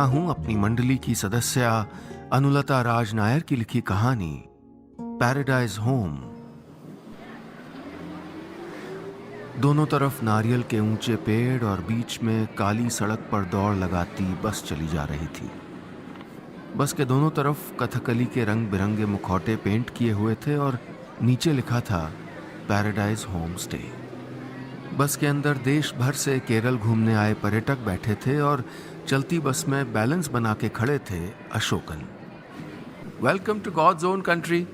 हूं अपनी मंडली की सदस्य अनुलता राज नायर की लिखी कहानी पैराडाइज होम। दोनों तरफ नारियल के ऊंचे पेड़ और बीच में काली सड़क पर दौड़ लगाती बस चली जा रही थी। बस के दोनों तरफ कथकली के रंग बिरंगे मुखौटे पेंट किए हुए थे और नीचे लिखा था पैराडाइज होम स्टे। बस के अंदर देश भर से केरल घूमने आए पर्यटक बैठे थे और चलती बस में बैलेंस बना के खड़े थे Ashokan. Welcome to God's own country.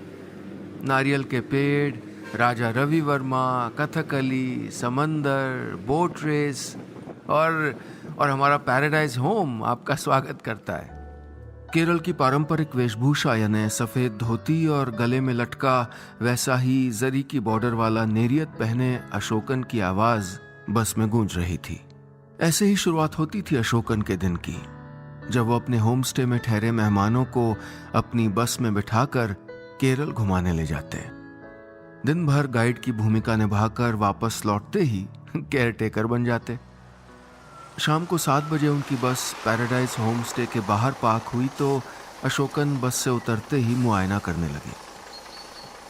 नारियल के पेड़, राजा रवि वर्मा, कथकली, समंदर, बोट रेस और हमारा पैराडाइज होम आपका स्वागत करता है। केरल की पारंपरिक वेशभूषा यानी सफेद धोती और गले में लटका वैसा ही जरी की बॉर्डर वाला नेरियत पहने अशोकन की आवाज बस में गूंज रही थी। ऐसे ही शुरुआत होती थी अशोकन के दिन की, जब वो अपने होम स्टे में ठहरे मेहमानों को अपनी बस में बिठाकर केरल घुमाने ले जाते। दिन भर गाइड की भूमिका निभाकर वापस लौटते ही केयर टेकर बन जाते। शाम को 7 बजे उनकी बस पैराडाइज होम स्टे के बाहर पार्क हुई तो अशोकन बस से उतरते ही मुआयना करने लगे।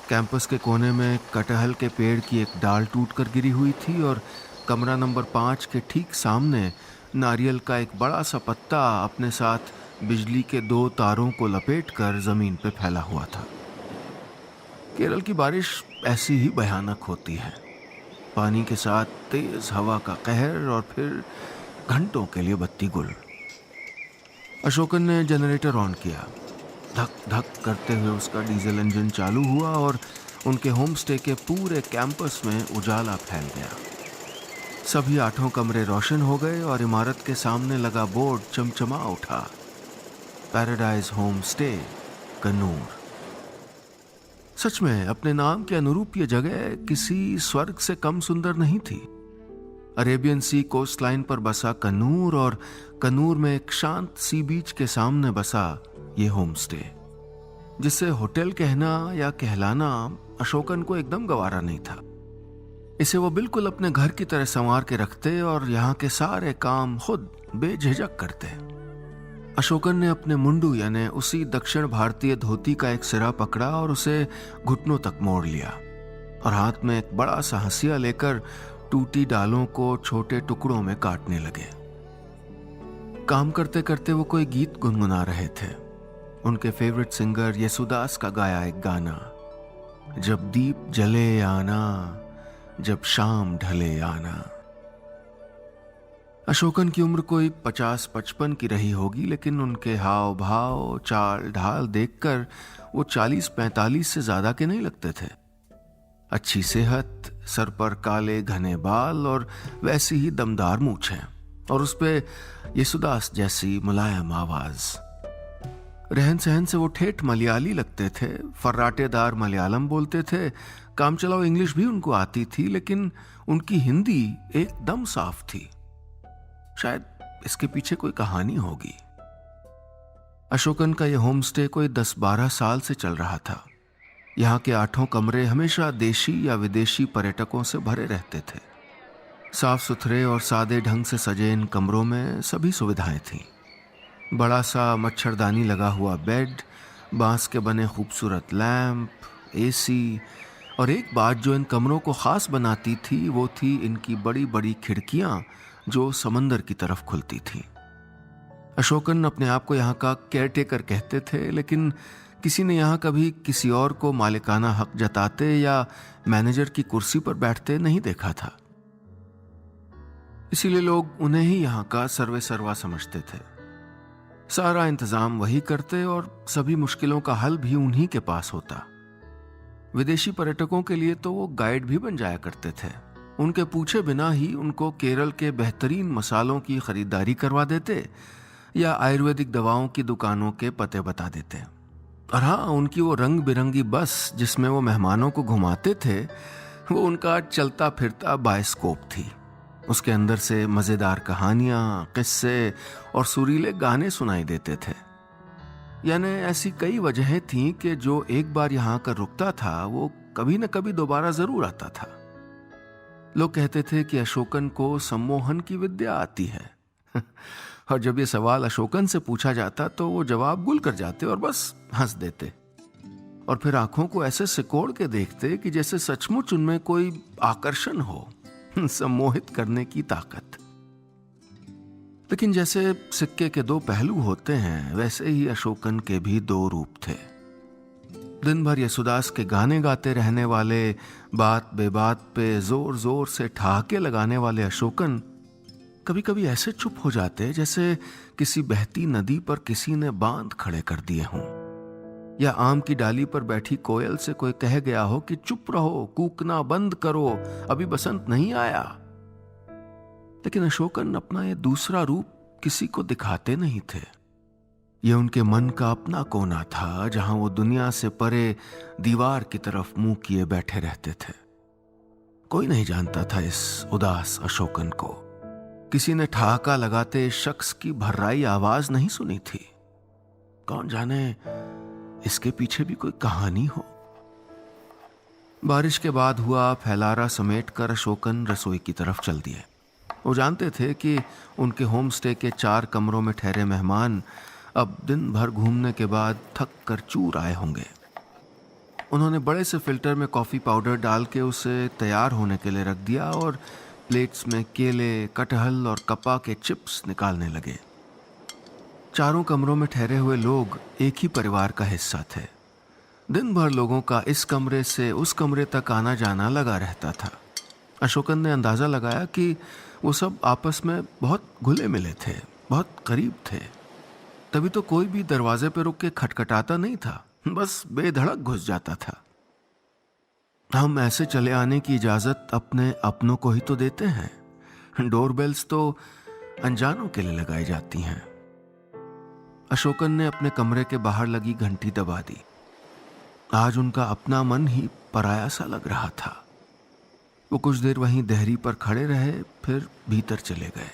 कैंपस के कोने में कटहल के पेड़ की एक डाल टूटकर गिरी हुई थी और कमरा नंबर 5 के ठीक सामने नारियल का एक बड़ा सा पत्ता अपने साथ बिजली के 2 तारों को लपेटकर जमीन पर फैला हुआ था। केरल की बारिश ऐसी ही भयानक होती है, पानी के साथ तेज हवा का कहर और फिर घंटों के लिए बत्ती गुल। अशोकन ने जनरेटर ऑन किया। धक धक करते हुए उसका डीजल इंजन चालू हुआ और उनके होम स्टे के पूरे कैंपस में उजाला फैल गया। सभी 8 कमरे रोशन हो गए और इमारत के सामने लगा बोर्ड चमचमा उठा, पैराडाइज होम स्टे कन्नूर। सच में अपने नाम के अनुरूप ये जगह किसी स्वर्ग से कम सुंदर नहीं थी। अरेबियन सी कोस्ट लाइन पर बसा कन्नूर और कन्नूर में एक शांत सी बीच के सामने बसा ये होम स्टे, जिसे होटल कहना या कहलाना अशोकन को एकदम गवारा नहीं था। इसे वो बिल्कुल अपने घर की तरह संवार के रखते और यहाँ के सारे काम खुद बेझिझक करते। अशोकन ने अपने मुंडू यानी उसी दक्षिण भारतीय धोती का एक सिरा पकड़ा और उसे घुटनों तक मोड़ लिया और हाथ में एक बड़ा सा हंसिया लेकर टूटी डालों को छोटे टुकड़ों में काटने लगे। काम करते करते वो कोई गीत गुनगुना रहे थे, उनके फेवरेट सिंगर येसुदास का गाया एक गाना, जब दीप जले आना, जब शाम ढले आना। अशोकन की उम्र कोई 50-55 की रही होगी, लेकिन उनके हाव भाव चाल ढाल देखकर वो 40-45 से ज्यादा के नहीं लगते थे। अच्छी सेहत, सर पर काले घने बाल और वैसी ही दमदार मूंछें और उस पे येसुदास जैसी मुलायम आवाज। रहन सहन से वो ठेठ मलयाली लगते थे, फर्राटेदार मलयालम बोलते थे। काम चलाओ इंग्लिश भी उनको आती थी, लेकिन उनकी हिंदी एकदम साफ थी। शायद इसके पीछे कोई कहानी होगी। अशोकन का यह होम स्टे कोई 10-12 साल से चल रहा था। यहाँ के 8 कमरे हमेशा देशी या विदेशी पर्यटकों से भरे रहते थे। साफ सुथरे और सादे ढंग से सजे इन कमरों में सभी सुविधाएं थीं। बड़ा सा मच्छरदानी लगा हुआ बेड, बांस के बने खूबसूरत लैंप, एसी और एक बात जो इन कमरों को खास बनाती थी वो थी इनकी बड़ी बड़ी खिड़कियां जो समंदर की तरफ खुलती थीं। अशोकन अपने आप को यहाँ का केयरटेकर कहते थे, लेकिन किसी ने यहाँ कभी किसी और को मालिकाना हक जताते या मैनेजर की कुर्सी पर बैठते नहीं देखा था। इसीलिए लोग उन्हें ही यहाँ का सर्वे सर्वा समझते थे। सारा इंतजाम वही करते और सभी मुश्किलों का हल भी उन्हीं के पास होता। विदेशी पर्यटकों के लिए तो वो गाइड भी बन जाया करते थे। उनके पूछे बिना ही उनको केरल के बेहतरीन मसालों की खरीदारी करवा देते या आयुर्वेदिक दवाओं की दुकानों के पते बता देते। और हाँ, उनकी वो रंग बिरंगी बस जिसमें वो मेहमानों को घुमाते थे, वो उनका चलता फिरता बायोस्कोप थी। उसके अंदर से मजेदार कहानियां, किस्से और सुरीले गाने सुनाई देते थे। यानी ऐसी कई वजहें थीं कि जो एक बार यहाँ कर रुकता था वो कभी न कभी दोबारा जरूर आता था। लोग कहते थे कि अशोकन को सम्मोहन की विद्या आती है। और जब ये सवाल अशोकन से पूछा जाता तो वो जवाब गुल कर जाते और बस हंस देते, और फिर आंखों को ऐसे सिकोड़ के देखते कि जैसे सचमुच उनमें कोई आकर्षण हो, सम्मोहित करने की ताकत। लेकिन जैसे सिक्के के दो पहलू होते हैं, वैसे ही अशोकन के भी दो रूप थे। दिन भर यशुदास के गाने गाते रहने वाले, बात बेबात पे जोर जोर से ठहाके लगाने वाले अशोकन कभी कभी ऐसे चुप हो जाते जैसे किसी बहती नदी पर किसी ने बांध खड़े कर दिए हों, या आम की डाली पर बैठी कोयल से कोई कह गया हो कि चुप रहो, कूकना बंद करो, अभी बसंत नहीं आया। लेकिन अशोकन अपना ये दूसरा रूप किसी को दिखाते नहीं थे। ये उनके मन का अपना कोना था, जहां वो दुनिया से परे दीवार की तरफ मुंह किए बैठे रहते थे। कोई नहीं जानता था इस उदास अशोकन को। किसी ने ठहाका लगाते इस शख्स की भर्राई आवाज नहीं सुनी थी। कौन जाने इसके पीछे भी कोई कहानी हो। बारिश के बाद हुआ फैलारा समेट कर अशोकन रसोई की तरफ चल दिए। वो जानते थे कि उनके होम स्टे के 4 कमरों में ठहरे मेहमान अब दिन भर घूमने के बाद थक कर चूर आए होंगे। उन्होंने बड़े से फिल्टर में कॉफ़ी पाउडर डाल के उसे तैयार होने के लिए रख दिया और प्लेट्स में केले, कटहल और कपा के चिप्स निकालने लगे। चारों कमरों में ठहरे हुए लोग एक ही परिवार का हिस्सा थे। दिन भर लोगों का इस कमरे से उस कमरे तक आना जाना लगा रहता था। अशोकन ने अंदाज़ा लगाया कि वो सब आपस में बहुत घुले मिले थे, बहुत करीब थे। तभी तो कोई भी दरवाजे पर रुक के खटखटाता नहीं था, बस बेधड़क घुस जाता था। हम ऐसे चले आने की इजाज़त अपने अपनों को ही तो देते हैं। डोरबेल्स तो अनजानों के लिए लगाई जाती हैं। अशोकन ने अपने कमरे के बाहर लगी घंटी दबा दी। आज उनका अपना मन ही पराया सा लग रहा था। वो कुछ देर वहीं देहरी पर खड़े रहे, फिर भीतर चले गए।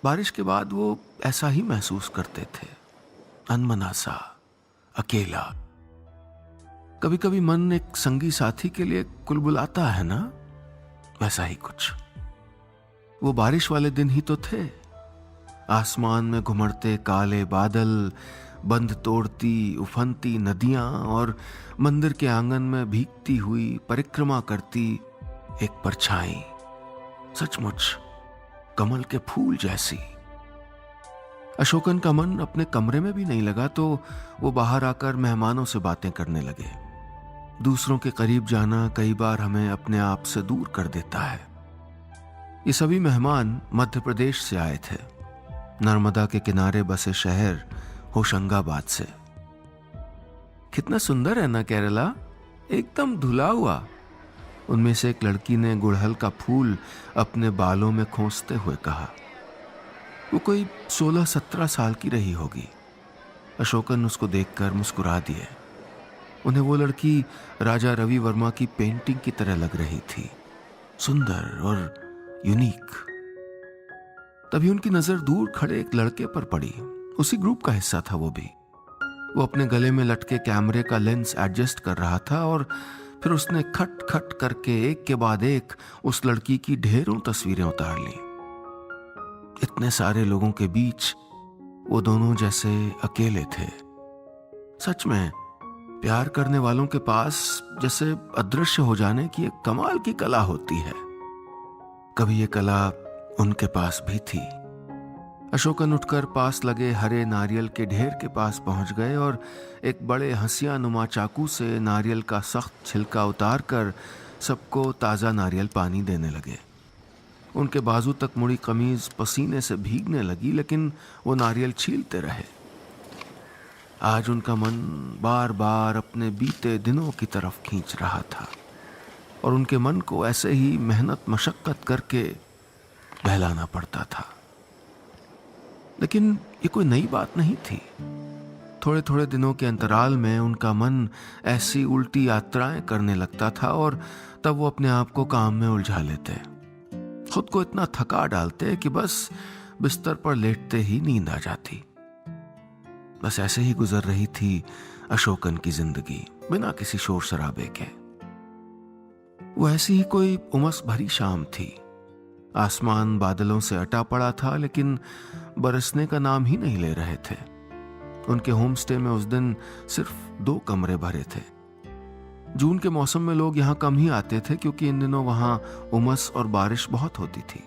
बारिश के बाद वो ऐसा ही महसूस करते थे, अनमना सा, अकेला। कभी कभी मन एक संगी साथी के लिए कुलबुलाता है ना, वैसा ही कुछ। वो बारिश वाले दिन ही तो थे। आसमान में घुमड़ते काले बादल, बंध तोड़ती उफनती नदियां और मंदिर के आंगन में भीगती हुई परिक्रमा करती एक परछाई, सचमुच कमल के फूल जैसी। अशोकन का मन अपने कमरे में भी नहीं लगा तो वो बाहर आकर मेहमानों से बातें करने लगे। दूसरों के करीब जाना कई बार हमें अपने आप से दूर कर देता है। ये सभी मेहमान मध्य प्रदेश से आए थे, नर्मदा के किनारे बसे शहर होशंगाबाद से। कितना सुंदर है ना केरला, एकदम धुला हुआ। उनमें से एक लड़की ने गुड़हल का फूल अपने बालों में खोंसते हुए कहा। वो कोई 16-17 साल की रही होगी। अशोकन उसको देखकर मुस्कुरा दिए। उन्हें वो लड़की राजा रवि वर्मा की पेंटिंग की तरह लग रही थी, सुंदर और यूनिक। तभी उनकी नजर दूर खड़े एक लड़के पर पड़ी। उसी ग्रुप का हिस्सा था वो भी। वो अपने गले में लटके कैमरे का लेंस एडजस्ट कर रहा था और फिर उसने खट खट करके एक के बाद एक उस lड़की की ढेरों तस्वीरें उतार ली। इतने सारे लोगों के बीच वो दोनों जैसे अकेले थे। सच में प्यार करने वालों के पास जैसे अदृश्य हो जाने की एक कमाल की कला होती है। कभी ये कला उनके पास भी थी। अशोकन उठकर पास लगे हरे नारियल के ढेर के पास पहुंच गए और एक बड़े हंसिया नुमा चाकू से नारियल का सख्त छिलका उतार कर सबको ताज़ा नारियल पानी देने लगे। उनके बाजू तक मुड़ी कमीज पसीने से भीगने लगी, लेकिन वो नारियल छीलते रहे। आज उनका मन बार बार अपने बीते दिनों की तरफ खींच रहा था और उनके मन को ऐसे ही मेहनत मशक्कत करके बहलाना पड़ता था। लेकिन ये कोई नई बात नहीं थी। थोड़े थोड़े दिनों के अंतराल में उनका मन ऐसी उल्टी यात्राएं करने लगता था और तब वो अपने आप को काम में उलझा लेते, खुद को इतना थका डालते कि बस बिस्तर पर लेटते ही नींद आ जाती। बस ऐसे ही गुजर रही थी अशोकन की जिंदगी, बिना किसी शोर शराबे के। वो ऐसी ही कोई उमस भरी शाम थी। आसमान बादलों से अटा पड़ा था, लेकिन बरसने का नाम ही नहीं ले रहे थे। उनके होम स्टे में उस दिन सिर्फ 2 कमरे भरे थे। जून के मौसम में लोग यहाँ कम ही आते थे, क्योंकि इन दिनों वहां उमस और बारिश बहुत होती थी।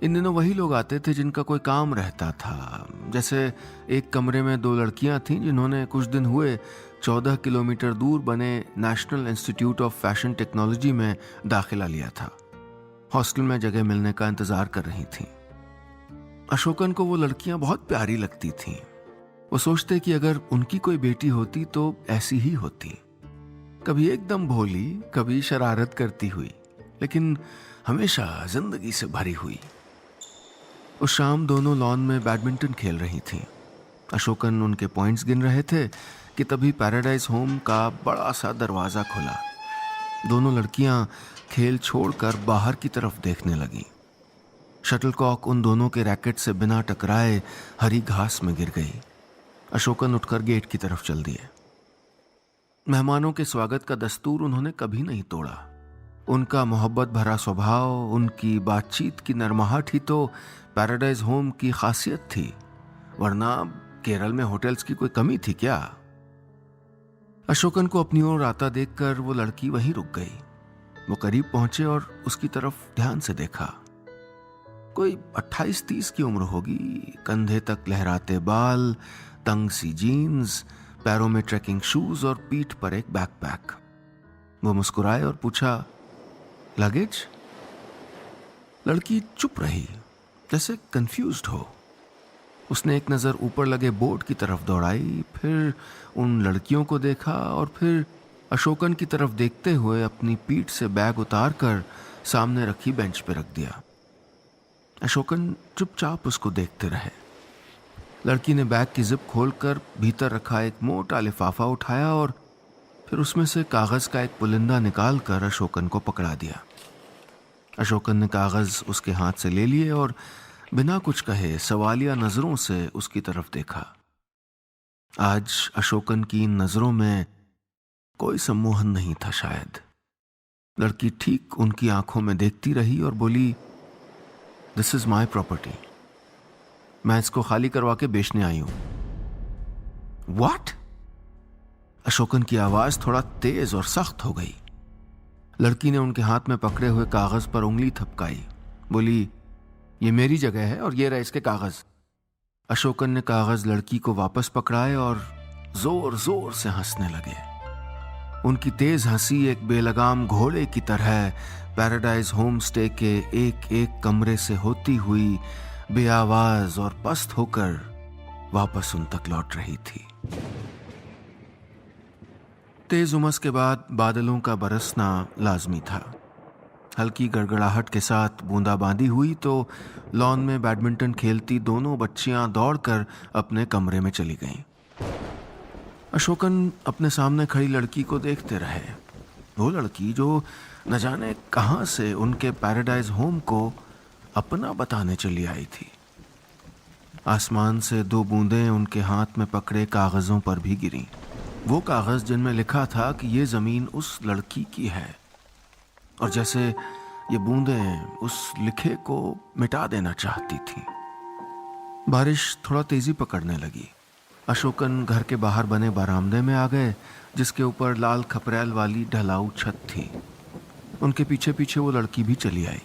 इन दिनों वही लोग आते थे जिनका कोई काम रहता था। जैसे एक कमरे में 2 लड़कियां थीं जिन्होंने कुछ दिन हुए 14 किलोमीटर दूर बने national institute of fashion technology में दाखिला लिया था। हॉस्टल में जगह मिलने का इंतजार कर रही थीं। अशोकन को वो लड़कियां बहुत प्यारी लगती थीं। वो सोचते कि अगर उनकी कोई बेटी होती तो ऐसी ही होती, कभी एकदम भोली, कभी शरारत करती हुई, लेकिन हमेशा जिंदगी से भरी हुई। उस शाम दोनों लॉन में बैडमिंटन खेल रही थीं। अशोकन उनके पॉइंट्स गिन रहे थे कि तभी पैराडाइज होम का बड़ा सा दरवाजा खुला। दोनों लड़कियां खेल छोड़कर बाहर की तरफ देखने लगीं। शटलकॉक उन दोनों के रैकेट से बिना टकराए हरी घास में गिर गई। अशोकन उठकर गेट की तरफ चल दिए। मेहमानों के स्वागत का दस्तूर उन्होंने कभी नहीं तोड़ा। उनका मोहब्बत भरा स्वभाव, उनकी बातचीत की नरमाहट ही तो पैराडाइज होम की खासियत थी, वरना केरल में होटल्स की कोई कमी थी क्या? अशोकन को अपनी ओर आता देखकर वो लड़की वहीं रुक गई। वो करीब पहुंचे और उसकी तरफ ध्यान से देखा। कोई 28-30 की उम्र होगी, कंधे तक लहराते बाल, तंग सी जीन्स, पैरों में ट्रैकिंग शूज और पीठ पर एक बैकपैक। वो मुस्कुराए और पूछा, लगेज? लड़की चुप रही, जैसे कंफ्यूज्ड हो। उसने एक नजर ऊपर लगे बोर्ड की तरफ दौड़ाई, फिर उन लड़कियों को देखा और फिर अशोकन की तरफ देखते हुए अपनी पीठ से बैग उतारकर सामने रखी बेंच पर रख दिया। अशोकन चुपचाप उसको देखते रहे। लड़की ने बैग की जिप खोलकर भीतर रखा एक मोटा लिफाफा उठाया और फिर उसमें से कागज का एक पुलिंदा निकालकर अशोकन को पकड़ा दिया। अशोकन ने कागज उसके हाथ से ले लिए और बिना कुछ कहे सवालिया नजरों से उसकी तरफ देखा। आज अशोकन की इन नजरों में कोई सम्मोहन नहीं था शायद। लड़की ठीक उनकी आंखों में देखती रही और बोली, दिस इज माई प्रॉपर्टी, मैं इसको खाली करवा के बेचने आई हूं। व्हाट? अशोकन की आवाज थोड़ा तेज और सख्त हो गई। लड़की ने उनके हाथ में पकड़े हुए कागज पर उंगली थपकाई, बोली, ये मेरी जगह है और ये रहे इसके कागज। अशोकन ने कागज लड़की को वापस पकड़ाए और जोर जोर से हंसने लगे। उनकी तेज हंसी एक बेलगाम घोड़े की तरह पैराडाइज होम स्टे के एक एक कमरे से होती हुई बेआवाज और पस्त होकर वापस उन तक लौट रही थी। तेज उमस के बाद बादलों का बरसना लाजमी था। हल्की गड़गड़ाहट के साथ बूंदाबांदी हुई तो लॉन में बैडमिंटन खेलती दोनों बच्चियां दौड़कर अपने कमरे में चली गईं। अशोकन अपने सामने खड़ी लड़की को देखते रहे। वो लड़की जो न जाने कहां से उनके पैराडाइज होम को अपना बताने चली आई थी। आसमान से 2 बूंदें उनके हाथ में पकड़े कागजों पर भी गिरी। वो कागज जिनमें लिखा था कि ये जमीन उस लड़की की है, और जैसे ये बूंदें उस लिखे को मिटा देना चाहती थी। बारिश थोड़ा तेजी पकड़ने लगी। अशोकन घर के बाहर बने बरामदे में आ गए, जिसके ऊपर लाल खपरेल वाली ढलाऊ छत थी। उनके पीछे पीछे वो लड़की भी चली आई।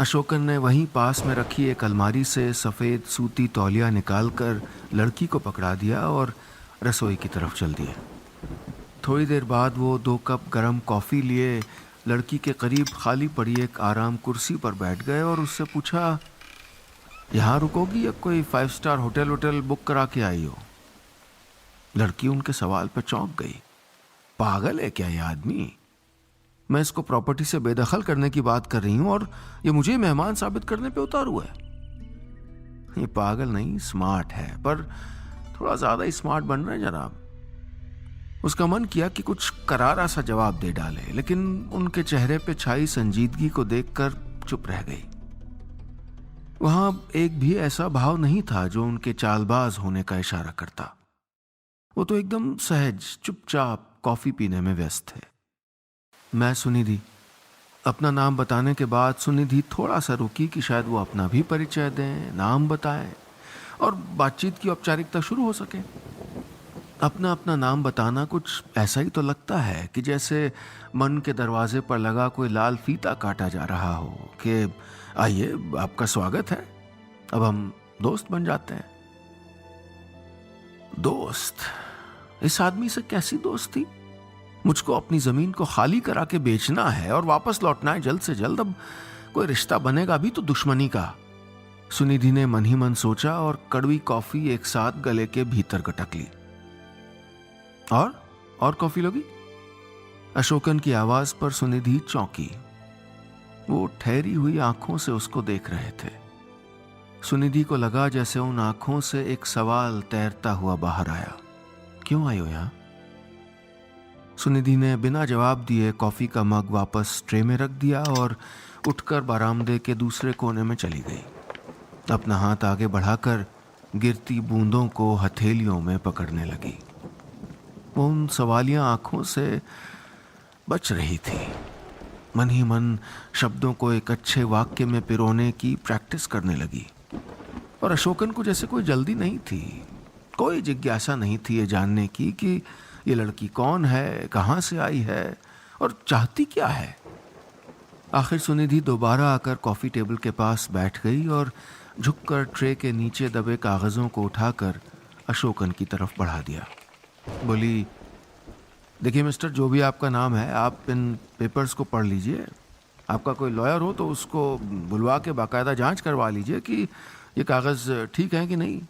अशोकन ने वहीं पास में रखी एक अलमारी से सफ़ेद सूती तौलिया निकालकर लड़की को पकड़ा दिया और रसोई की तरफ चल दिए। थोड़ी देर बाद वो 2 कप गर्म कॉफ़ी लिए लड़की के करीब खाली पड़ी एक आराम कुर्सी पर बैठ गए और उससे पूछा, यहाँ रुकोगी या कोई 5 स्टार होटल बुक करा के आई हो? लड़की उनके सवाल पर चौंक गई। पागल है क्या ये आदमी? मैं इसको प्रॉपर्टी से बेदखल करने की बात कर रही हूं और ये मुझे मेहमान साबित करने पे उतार हुआ है। ये पागल नहीं, स्मार्ट है, पर थोड़ा ज्यादा ही स्मार्ट बन रहे हैं जनाब। उसका मन किया कि कुछ करारा सा जवाब दे डाले, लेकिन उनके चेहरे पे छाई संजीदगी को देखकर चुप रह गई। वहां एक भी ऐसा भाव नहीं था जो उनके चालबाज होने का इशारा करता। वो तो एकदम सहज चुपचाप कॉफी पीने में व्यस्त थे। मैं सुनिधि, अपना नाम बताने के बाद सुनिधि थोड़ा सा रुकी कि शायद वो अपना भी परिचय दें, नाम बताएं और बातचीत की औपचारिकता शुरू हो सके। अपना अपना नाम बताना कुछ ऐसा ही तो लगता है कि जैसे मन के दरवाजे पर लगा कोई लाल फीता काटा जा रहा हो कि आइए, आपका स्वागत है, अब हम दोस्त बन जाते हैं। दोस्त? इस आदमी से कैसी दोस्ती? मुझको अपनी जमीन को खाली करा के बेचना है और वापस लौटना है जल्द से जल्द। अब कोई रिश्ता बनेगा भी तो दुश्मनी का। सुनिधि ने मन ही मन सोचा और कड़वी कॉफी एक साथ गले के भीतर गटक ली। और कॉफी लोगी? अशोकन की आवाज पर सुनिधि चौंकी। वो ठहरी हुई आंखों से उसको देख रहे थे। सुनिधि को लगा जैसे उन आंखों से एक सवाल तैरता हुआ बाहर आया, क्यों आई हो यहां? सुनिधि ने बिना जवाब दिए कॉफी का मग वापस ट्रे में रख दिया और उठकर बरामदे के दूसरे कोने में चली गई। अपना हाथ आगे बढ़ाकर गिरती बूंदों को हथेलियों में पकड़ने लगी। वो उन सवालिया आंखों से बच रही थी। मन ही मन शब्दों को एक अच्छे वाक्य में पिरोने की प्रैक्टिस करने लगी। और अशोकन को जैसे कोई जल्दी नहीं थी, कोई जिज्ञासा नहीं थी ये जानने की कि ये लड़की कौन है, कहाँ से आई है और चाहती क्या है। आखिर सुनिधि दोबारा आकर कॉफी टेबल के पास बैठ गई और झुककर ट्रे के नीचे दबे कागजों को उठाकर अशोकन की तरफ बढ़ा दिया। बोली, देखिए मिस्टर, जो भी आपका नाम है, आप इन पेपर्स को पढ़ लीजिए। आपका कोई लॉयर हो तो उसको बुलवा के बाकायदा जांच करवा लीजिए कि ये कागज ठीक है कि नहीं,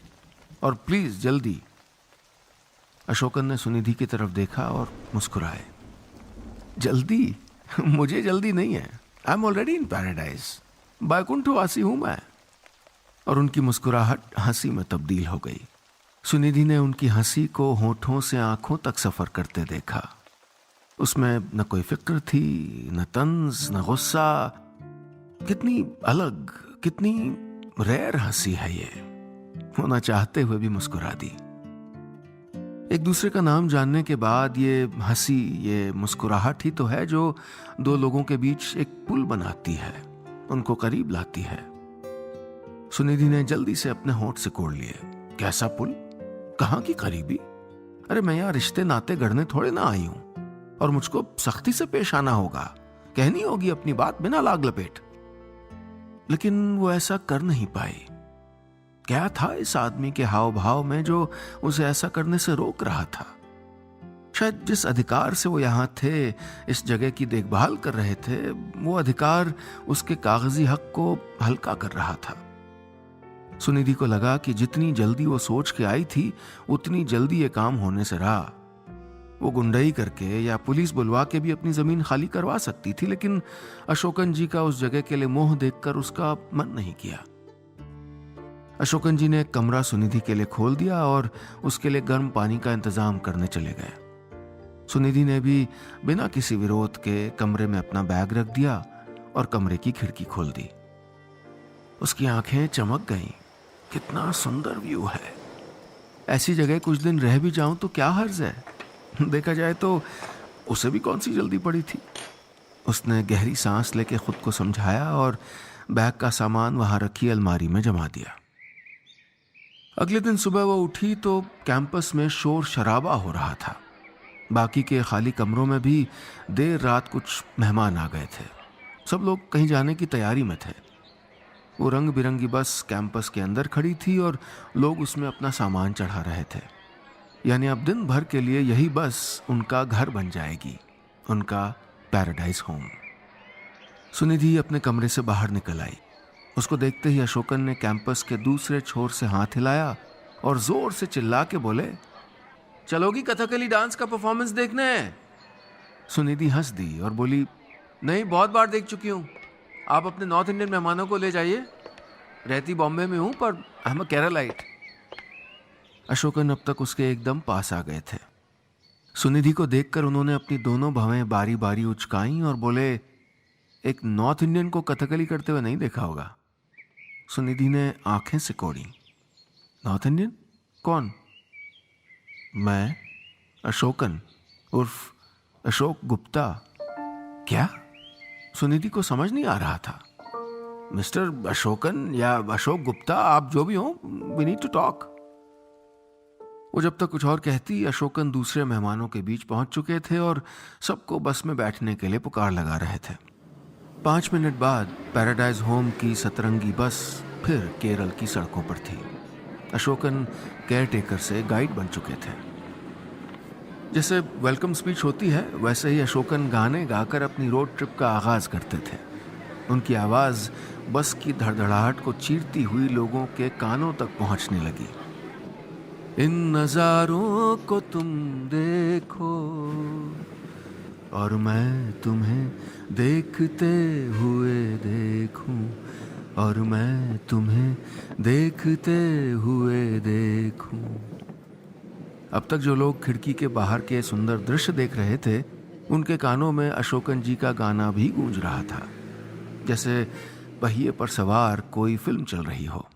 और प्लीज जल्दी। अशोकन ने सुनिधि की तरफ देखा और मुस्कुराए। जल्दी? मुझे जल्दी नहीं है। I am already in paradise. बैकुंठवासी हूं मैं। और उनकी मुस्कुराहट हंसी में तब्दील हो गई। सुनिधि ने उनकी हंसी को होठों से आंखों तक सफर करते देखा। उसमें न कोई फिक्र थी, न तंज, न गुस्सा। कितनी अलग, कितनी रेयर हंसी है ये। वो न चाहते हुए भी मुस्कुरा दी। एक दूसरे का नाम जानने के बाद ये हंसी, ये मुस्कुराहट ही तो है जो दो लोगों के बीच एक पुल बनाती है, उनको करीब लाती है। सुनिधि ने जल्दी से अपने होंठ सिकोड़ लिए। कैसा पुल? कहां की करीबी? अरे मैं यहां रिश्ते नाते गढ़ने थोड़े ना आई हूं, और मुझको सख्ती से पेश आना होगा, कहनी होगी अपनी बात बिना लाग लपेट। लेकिन वो ऐसा कर नहीं पाई। क्या था इस आदमी के हाव भाव में जो उसे ऐसा करने से रोक रहा था? शायद जिस अधिकार से वो यहां थे, इस जगह की देखभाल कर रहे थे, वो अधिकार उसके कागजी हक को हल्का कर रहा था। सुनिधि को लगा कि जितनी जल्दी वो सोच के आई थी, उतनी जल्दी ये काम होने से रहा। वो गुंडई करके या पुलिस बुलवा के भी अपनी जमीन खाली करवा सकती थी, लेकिन अशोकन जी का उस जगह के लिए मोह देखकर उसका मन नहीं किया। अशोकन जी ने एक कमरा सुनिधि के लिए खोल दिया और उसके लिए गर्म पानी का इंतजाम करने चले गए। सुनिधि ने भी बिना किसी विरोध के कमरे में अपना बैग रख दिया और कमरे की खिड़की खोल दी। उसकी आंखें चमक गईं। कितना सुंदर व्यू है। ऐसी जगह कुछ दिन रह भी जाऊं तो क्या हर्ज है? देखा जाए तो उसे भी कौन सी जल्दी पड़ी थी। उसने गहरी सांस लेके खुद को समझाया और बैग का सामान वहां रखी अलमारी में जमा दिया। अगले दिन सुबह वो उठी तो कैंपस में शोर शराबा हो रहा था। बाकी के खाली कमरों में भी देर रात कुछ मेहमान आ गए थे। सब लोग कहीं जाने की तैयारी में थे। वो रंग बिरंगी बस कैंपस के अंदर खड़ी थी और लोग उसमें अपना सामान चढ़ा रहे थे। यानी अब दिन भर के लिए यही बस उनका घर बन जाएगी, उनका पैराडाइज होम। सुनिधि अपने कमरे से बाहर निकल आई। उसको देखते ही अशोकन ने कैंपस के दूसरे छोर से हाथ हिलाया और जोर से चिल्ला के बोले, चलोगी कथकली डांस का परफॉर्मेंस देखने? सुनिधि हंस दी और बोली, नहीं, बहुत बार देख चुकी हूं। आप अपने नॉर्थ इंडियन मेहमानों को ले जाइए। रहती बॉम्बे में हूं पर I am a Keralite. Ashokan अब तक उसके एकदम पास आ गए थे। सुनिधि को देखकर उन्होंने अपनी दोनों भवें बारी बारी उचकाई और बोले, एक नॉर्थ इंडियन को कथकली करते हुए नहीं देखा होगा। सुनिधि ने आंखें सिकोड़ी। North Indian? कौन? मैं अशोकन उर्फ अशोक गुप्ता। क्या? सुनिधि को समझ नहीं आ रहा था। मिस्टर अशोकन या अशोक गुप्ता, आप जो भी हो, वी नीड टू टॉक। वो जब तक कुछ और कहती, अशोकन दूसरे मेहमानों के बीच पहुंच चुके थे और सबको बस में बैठने के लिए पुकार लगा रहे थे। 5 मिनट बाद पैराडाइज होम की सतरंगी बस फिर केरल की सड़कों पर थी। अशोकन केयरटेकर से गाइड बन चुके थे। जैसे वेलकम स्पीच होती है, वैसे ही अशोकन गाने गाकर अपनी रोड ट्रिप का आगाज करते थे। उनकी आवाज बस की धड़धड़ाहट को चीरती हुई लोगों के कानों तक पहुंचने लगी। इन नजारों को तुम देखो और मैं तुम्हें देखते हुए देखूं, और मैं तुम्हें देखते हुए देखूं। अब तक जो लोग खिड़की के बाहर के सुंदर दृश्य देख रहे थे, उनके कानों में अशोकन जी का गाना भी गूंज रहा था, जैसे पहिए पर सवार कोई फिल्म चल रही हो।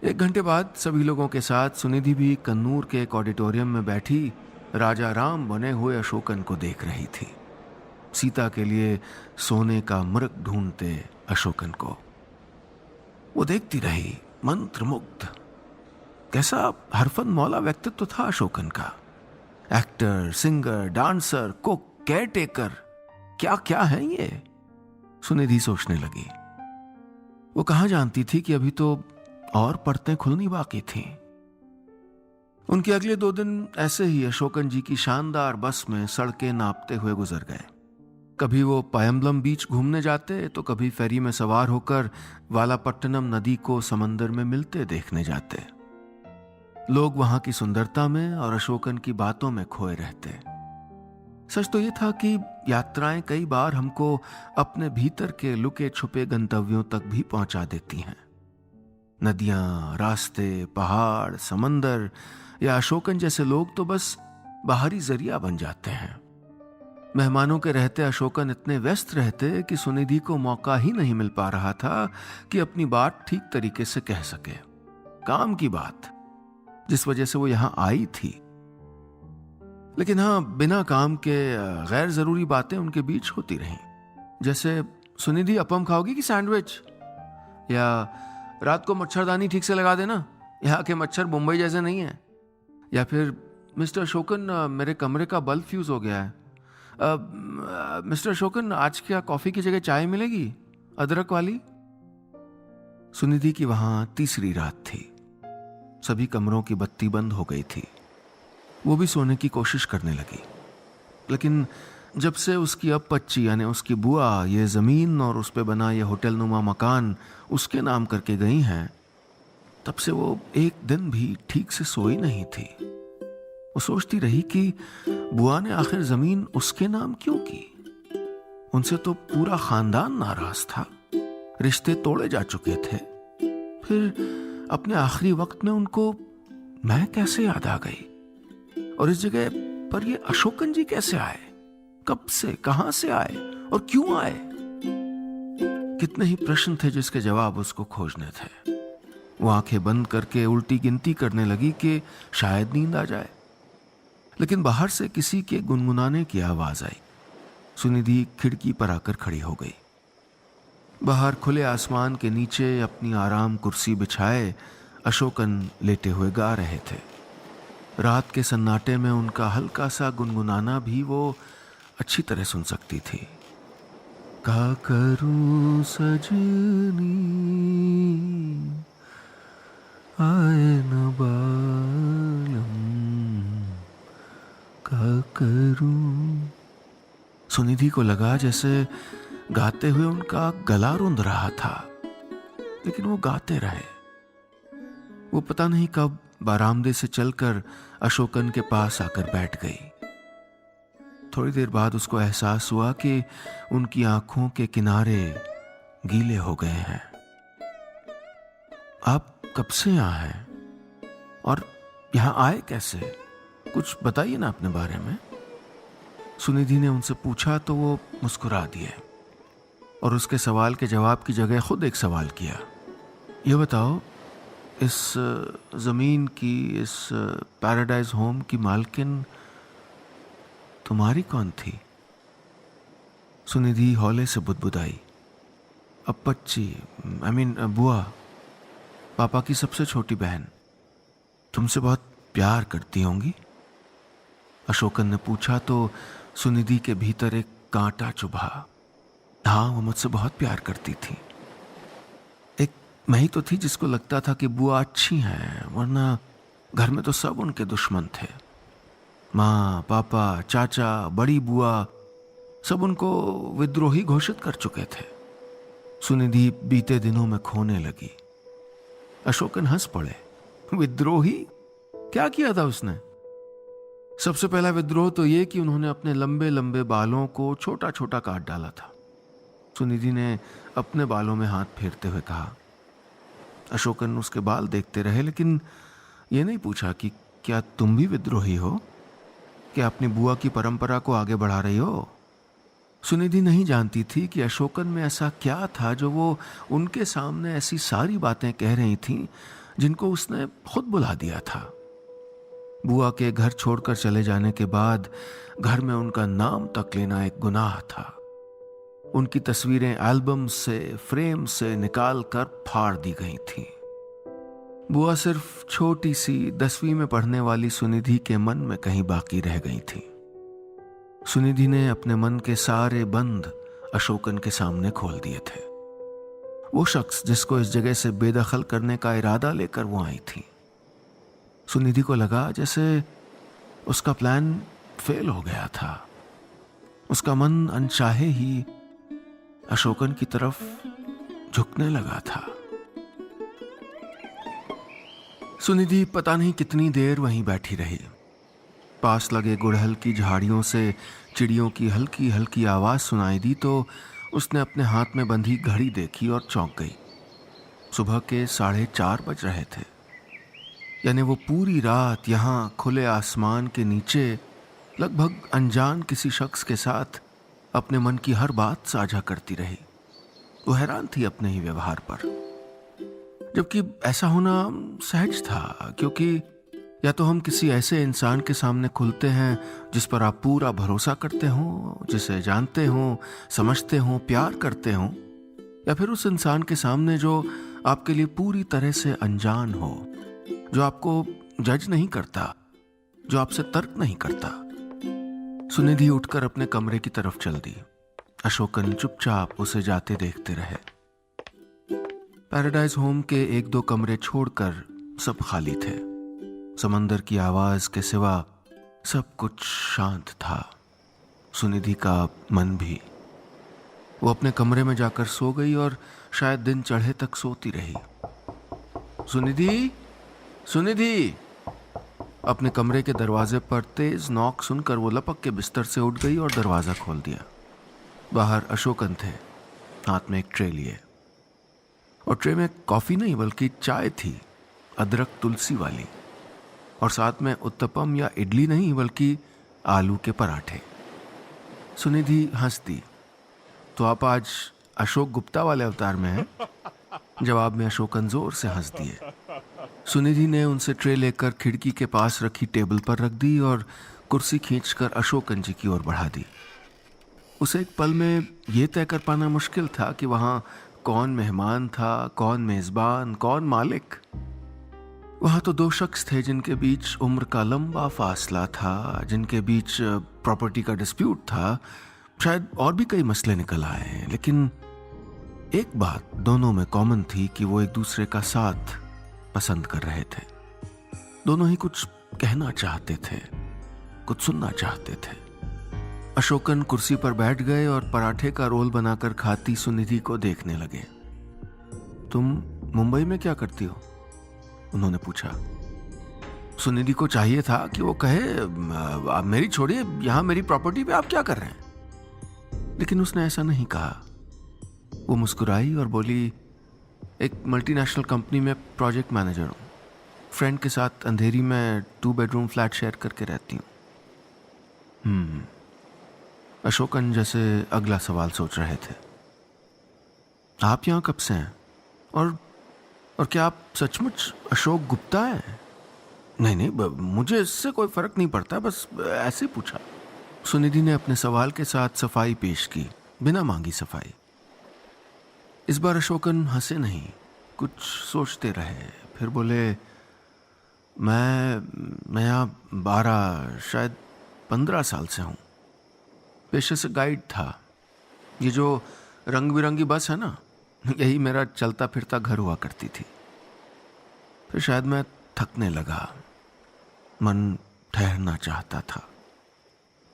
1 घंटे बाद सभी लोगों के साथ सुनिधि भी कन्नूर के एक ऑडिटोरियम में बैठी राजा राम बने हुए अशोकन को देख रही थी, सीता के लिए सोने का मृग ढूंढते अशोकन को। वो देखती रही मंत्रमुग्ध। कैसा हरफन मौला व्यक्तित्व था अशोकन का। Actor, singer, dancer, cook, caretaker, क्या क्या है ये, सुनिधि सोचने लगी। वो कहां जानती थी कि अभी तो और परतें खुलनी बाकी थीं। उनके अगले 2 दिन ऐसे ही अशोकन जी की शानदार बस में सड़कें नापते हुए गुजर गए। कभी वो पायम्बलम बीच घूमने जाते, तो कभी फेरी में सवार होकर वालापट्टनम नदी को समंदर में मिलते देखने जाते। लोग वहां की सुंदरता में और अशोकन की बातों में खोए रहते। सच तो यह था कि यात्राएं कई बार हमको अपने भीतर के लुके छुपे गंतव्यों तक भी पहुंचा देती हैं। नदियां, रास्ते, पहाड़, समंदर या अशोकन जैसे लोग तो बस बाहरी जरिया बन जाते हैं। मेहमानों के रहते अशोकन इतने व्यस्त रहते कि सुनिधि को मौका ही नहीं मिल पा रहा था कि अपनी बात ठीक तरीके से कह सके। काम की बात, जिस वजह से वो यहां आई थी। लेकिन हाँ, बिना काम के गैर जरूरी बातें उनके बीच होती रहीं। जैसे, सुनिधि अपम खाओगी कि सैंडविच? या रात को मच्छरदानी ठीक से लगा देना, यहाँ के मच्छर मुंबई जैसे नहीं है। या फिर, मिस्टर अशोकन, मेरे कमरे का बल्ब फ्यूज हो गया है। मिस्टर अशोकन, आज क्या कॉफी की जगह चाय मिलेगी, अदरक वाली? सुनिधि की वहां तीसरी रात थी। सभी कमरों की बत्ती बंद हो गई थी। वो भी सोने की कोशिश करने लगी, लेकिन जब से उसकी अब बच्ची यानी उसकी बुआ ये जमीन और उस पे बना ये होटल नुमा मकान उसके नाम करके गई हैं, तब से वो एक दिन भी ठीक से सोई नहीं थी। वो सोचती रही कि बुआ ने आखिर जमीन उसके नाम क्यों की। उनसे तो पूरा खानदान नाराज था, रिश्ते तोड़े जा चुके थे। फिर अपने आखिरी वक्त में उनको मैं कैसे याद आ गई, और इस जगह पर ये अशोकन जी कैसे आए, कब से, कहां से आए और क्यों आए? कितने ही प्रश्न थे जिसके जवाब उसको खोजने थे। वो आंखें बंद करके उल्टी गिनती करने लगी कि शायद नींद आ जाए, लेकिन बाहर से किसी के गुनगुनाने की आवाज आई। सुनिधि खिड़की पर आकर खड़ी हो गई। बाहर खुले आसमान के नीचे अपनी आराम कुर्सी बिछाए अशोकन लेटे हुए गा रहे थे। रात के सन्नाटे में उनका हल्का सा गुनगुनाना भी वो अच्छी तरह सुन सकती थी। का करूं सजनी आए न बालम, का करूं। सुनिधि को लगा जैसे गाते हुए उनका गला रुंध रहा था, लेकिन वो गाते रहे। वो पता नहीं कब बारामदे से चलकर अशोकन के पास आकर बैठ गई। थोड़ी देर बाद उसको एहसास हुआ कि उनकी आंखों के किनारे गीले हो गए हैं। आप कब से यहाँ हैं और यहाँ आए कैसे? कुछ बताइए ना अपने बारे में। सुनिधि ने उनसे पूछा तो वो मुस्कुरा दिए और उसके सवाल के जवाब की जगह खुद एक सवाल किया। ये बताओ, इस जमीन की, इस पैराडाइज होम की मालकिन तुम्हारी कौन थी? सुनिधि हौले से बुदबुदाई। अपच्ची, बुआ, पापा की सबसे छोटी बहन, तुमसे बहुत प्यार करती होंगी? अशोकन ने पूछा तो सुनिधि के भीतर एक कांटा चुभा। हाँ, वो मुझसे बहुत प्यार करती थी। एक मैं ही तो थी जिसको लगता था कि बुआ अच्छी हैं, वरना घर में तो सब उनके दुश्मन थे। माँ, पापा, चाचा, बड़ी बुआ सब उनको विद्रोही घोषित कर चुके थे। सुनिधि बीते दिनों में खोने लगी। अशोकन हंस पड़े। विद्रोही? क्या किया था उसने? सबसे पहला विद्रोह तो ये कि उन्होंने अपने लंबे लंबे बालों को छोटा छोटा काट डाला था। सुनिधि ने अपने बालों में हाथ फेरते हुए कहा। अशोकन उसके बाल देखते रहे, लेकिन ये नहीं पूछा कि क्या तुम भी विद्रोही हो? क्या अपनी बुआ की परंपरा को आगे बढ़ा रही हो? सुनिधि नहीं जानती थी कि अशोकन में ऐसा क्या था जो वो उनके सामने ऐसी सारी बातें कह रही थीं जिनको उसने खुद बुला दिया था। बुआ के घर छोड़कर चले जाने के बाद घर में उनका नाम तक लेना एक गुनाह था। उनकी तस्वीरें एल्बम से, फ्रेम से निकाल कर फाड़ दी गई थीं। बुआ सिर्फ छोटी सी 10वीं में पढ़ने वाली सुनिधि के मन में कहीं बाकी रह गई थी। सुनिधि ने अपने मन के सारे बंद अशोकन के सामने खोल दिए थे। वो शख्स जिसको इस जगह से बेदखल करने का इरादा लेकर वो आई थी। सुनिधि को लगा जैसे उसका प्लान फेल हो गया था। उसका मन अनचाहे ही अशोकन की तरफ झुकने लगा था। सुनिधि पता नहीं कितनी देर वहीं बैठी रही। पास लगे गुड़हल की झाड़ियों से चिड़ियों की हल्की हल्की आवाज सुनाई दी तो उसने अपने हाथ में बंधी घड़ी देखी और चौंक गई। सुबह के 4:30 बज रहे थे। यानी वो पूरी रात यहाँ खुले आसमान के नीचे लगभग अनजान किसी शख्स के साथ अपने मन की हर बात साझा करती रही। वो हैरान थी अपने ही व्यवहार पर, जबकि ऐसा होना सहज था, क्योंकि या तो हम किसी ऐसे इंसान के सामने खुलते हैं जिस पर आप पूरा भरोसा करते हो, जिसे जानते हो, समझते हो, प्यार करते हो, या फिर उस इंसान के सामने जो आपके लिए पूरी तरह से अनजान हो, जो आपको जज नहीं करता, जो आपसे तर्क नहीं करता। सुनिधि उठकर अपने कमरे की तरफ चल दी। अशोकन चुपचाप उसे जाते देखते रहे। पैराडाइज होम के 1-2 कमरे छोड़कर सब खाली थे। समंदर की आवाज के सिवा सब कुछ शांत था। सुनिधि का मन भी। वो अपने कमरे में जाकर सो गई और शायद दिन चढ़े तक सोती रही। सुनिधि, सुनिधि! अपने कमरे के दरवाजे पर तेज नॉक सुनकर वो लपक के बिस्तर से उठ गई और दरवाजा खोल दिया। बाहर अशोकन थे, हाथ में एक ट्रे लिए, और ट्रे में कॉफी नहीं बल्कि चाय थी, अदरक तुलसी वाली, और साथ में उत्तपम या इडली नहीं बल्कि आलू के पराठे। सुनिधि हंस दी। तो आप आज अशोक गुप्ता वाले अवतार में हैं? जवाब में अशोकन जोर से हंस दिए। सुनिधि ने उनसे ट्रे लेकर खिड़की के पास रखी टेबल पर रख दी और कुर्सी खींचकर अशोकन जी की ओर बढ़ा दी। उसे एक पल में यह तय कर पाना मुश्किल था कि वहां कौन मेहमान था, कौन मेजबान, कौन मालिक। वहां तो 2 शख्स थे जिनके बीच उम्र का लंबा फासला था, जिनके बीच प्रॉपर्टी का डिस्प्यूट था, शायद और भी कई मसले निकल आए, लेकिन एक बात दोनों में कॉमन थी कि वो एक दूसरे का साथ पसंद कर रहे थे। दोनों ही कुछ कहना चाहते थे, कुछ सुनना चाहते थे। अशोकन कुर्सी पर बैठ गए और पराठे का रोल बनाकर खाती सुनिधि को देखने लगे। तुम मुंबई में क्या करती हो? उन्होंने पूछा। सुनिधि को चाहिए था कि वो कहे, आप मेरी छोड़िए, यहां मेरी प्रॉपर्टी पे आप क्या कर रहे हैं? लेकिन उसने ऐसा नहीं कहा। वो मुस्कुराई और बोली, एक मल्टीनेशनल कंपनी में प्रोजेक्ट मैनेजर हूं। फ्रेंड के साथ अंधेरी में 2 बेडरूम फ्लैट शेयर करके रहती हूं। अशोकन जैसे अगला सवाल सोच रहे थे। आप यहां कब से हैं? और क्या आप सचमुच अशोक गुप्ता हैं? नहीं, मुझे इससे कोई फर्क नहीं पड़ता, बस ऐसे पूछा। सुनिधि ने अपने सवाल के साथ सफाई पेश की। बिना मांगी सफाई। इस बार अशोकन हंसे नहीं, कुछ सोचते रहे। फिर बोले, मैं यहाँ 12 शायद 15 साल से हूँ। पेशे से गाइड था। ये जो रंग बिरंगी बस है ना, यही मेरा चलता फिरता घर हुआ करती थी। फिर शायद मैं थकने लगा, मन ठहरना चाहता था।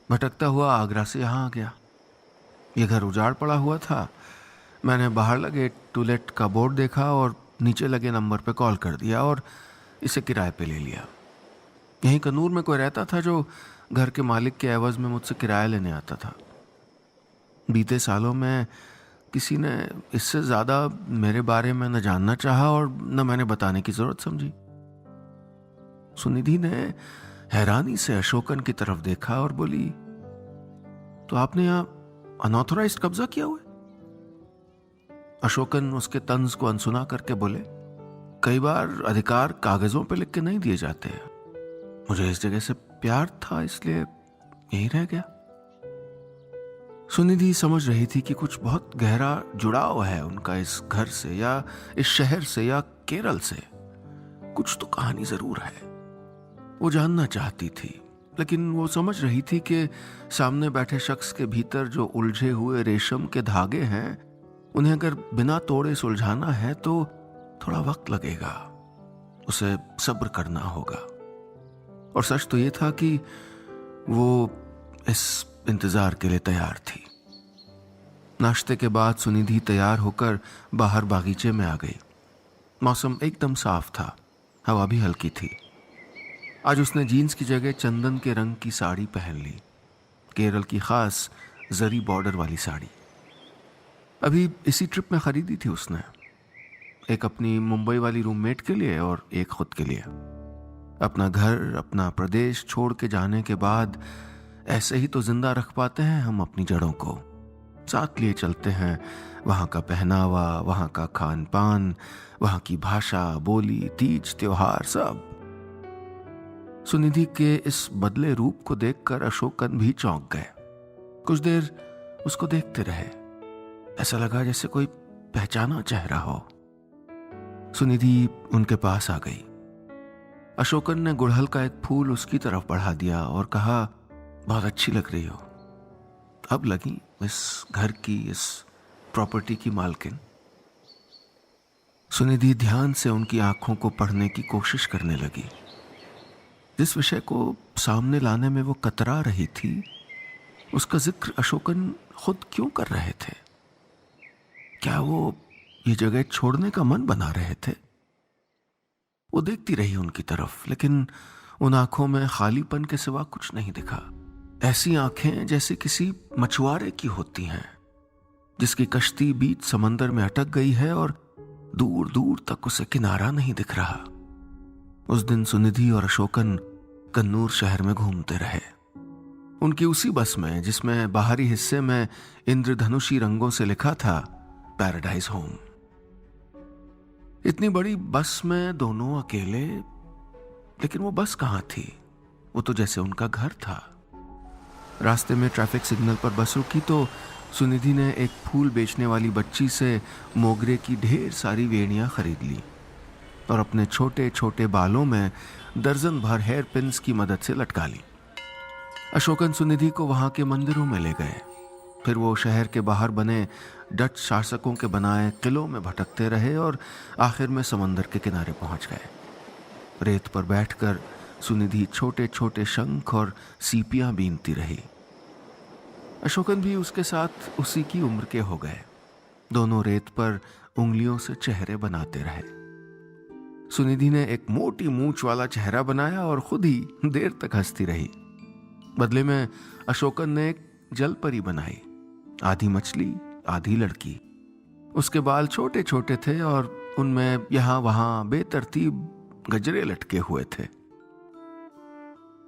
भटकता हुआ आगरा से यहाँ आ गया। ये घर उजाड़ पड़ा हुआ था। मैंने बाहर लगे टू लेट का बोर्ड देखा और नीचे लगे नंबर पे कॉल कर दिया और इसे किराए पे ले लिया। यहीं कन्नूर में कोई रहता था जो घर के मालिक के एवज में मुझसे किराया लेने आता था। बीते सालों में किसी ने इससे ज़्यादा मेरे बारे में न जानना चाहा और न मैंने बताने की ज़रूरत समझी। सुनिधि ने हैरानी से अशोकन की तरफ देखा और बोली, तो आपने यहाँ अनऑथराइज्ड कब्जा किया हुआ है? अशोकन उसके तंज को अनसुना करके बोले, कई बार अधिकार कागजों पे लिख के नहीं दिए जाते। मुझे इस जगह से प्यार था, इसलिए यहीं रह गया। सुनिधि समझ रही थी कि कुछ बहुत गहरा जुड़ाव है उनका इस घर से या इस शहर से या केरल से। कुछ तो कहानी जरूर है। वो जानना चाहती थी, लेकिन वो समझ रही थी कि सामने बैठे शख्स के भीतर जो उलझे हुए रेशम के धागे हैं, उन्हें अगर बिना तोड़े सुलझाना है तो थोड़ा वक्त लगेगा। उसे सब्र करना होगा। और सच तो ये था कि वो इस इंतजार के लिए तैयार थी। नाश्ते के बाद सुनिधि तैयार होकर बाहर बागीचे में आ गई। मौसम एकदम साफ था, हवा भी हल्की थी। आज उसने जीन्स की जगह चंदन के रंग की साड़ी पहन ली, केरल की खास जरी बॉर्डर वाली साड़ी। अभी इसी ट्रिप में खरीदी थी उसने, एक अपनी मुंबई वाली रूममेट के लिए और एक खुद के लिए। अपना घर, अपना प्रदेश छोड़ के जाने के बाद ऐसे ही तो जिंदा रख पाते हैं हम अपनी जड़ों को। साथ लिए चलते हैं वहाँ का पहनावा, वहाँ का खान पान, वहाँ की भाषा, बोली, तीज, त्योहार सब। सुनिधि के इस बदले रूप को देखकर अशोकन भी चौंक गए। कुछ देर उसको देखते रहे। ऐसा लगा जैसे कोई पहचाना चेहरा हो। सुनिधि उनके पास आ गई। अशोकन ने गुड़हल का एक फूल उसकी तरफ बढ़ा दिया और कहा, बहुत अच्छी लग रही हो। अब लगी इस घर की, इस प्रॉपर्टी की मालकिन। सुनिधि ध्यान से उनकी आंखों को पढ़ने की कोशिश करने लगी। जिस विषय को सामने लाने में वो कतरा रही थी, उसका जिक्र अशोकन खुद क्यों कर रहे थे? क्या वो ये जगह छोड़ने का मन बना रहे थे? वो देखती रही उनकी तरफ, लेकिन उन आंखों में खालीपन के सिवा कुछ नहीं दिखा। ऐसी आंखें जैसे किसी मछुआरे की होती हैं, जिसकी कश्ती बीच समंदर में अटक गई है और दूर दूर तक उसे किनारा नहीं दिख रहा। उस दिन सुनिधि और अशोकन कन्नूर शहर में घूमते रहे, उनकी उसी बस में जिसमें बाहरी हिस्से में इंद्रधनुषी रंगों से लिखा था पैराडाइज होम। इतनी बड़ी बस में दोनों अकेले, लेकिन वो बस कहाँ थी? वो तो जैसे उनका घर था। रास्ते में ट्रैफिक सिग्नल पर बस रुकी तो सुनिधि ने एक फूल बेचने वाली बच्ची से मोगरे की ढेर सारी वेणियां खरीद ली और अपने छोटे छोटे बालों में दर्जन भर हेयर पिन्स की मदद से लटका ली। अशोकन सुनिधि को वहां के मंदिरों में ले गए। फिर वो शहर के बाहर बने डच शासकों के बनाए किलों में भटकते रहे और आखिर में समंदर के किनारे पहुंच गए। रेत पर बैठकर सुनिधि छोटे छोटे शंख और सीपियां बीनती रही। अशोकन भी उसके साथ उसी की उम्र के हो गए। दोनों रेत पर उंगलियों से चेहरे बनाते रहे। सुनिधि ने एक मोटी मूंछ वाला चेहरा बनाया और खुद ही देर तक हंसती रही। बदले में अशोकन ने एक जलपरी बनाई, आधी मछली आधी लड़की। उसके बाल छोटे छोटे थे और उनमें यहां वहां बेतरतीब गजरे लटके हुए थे।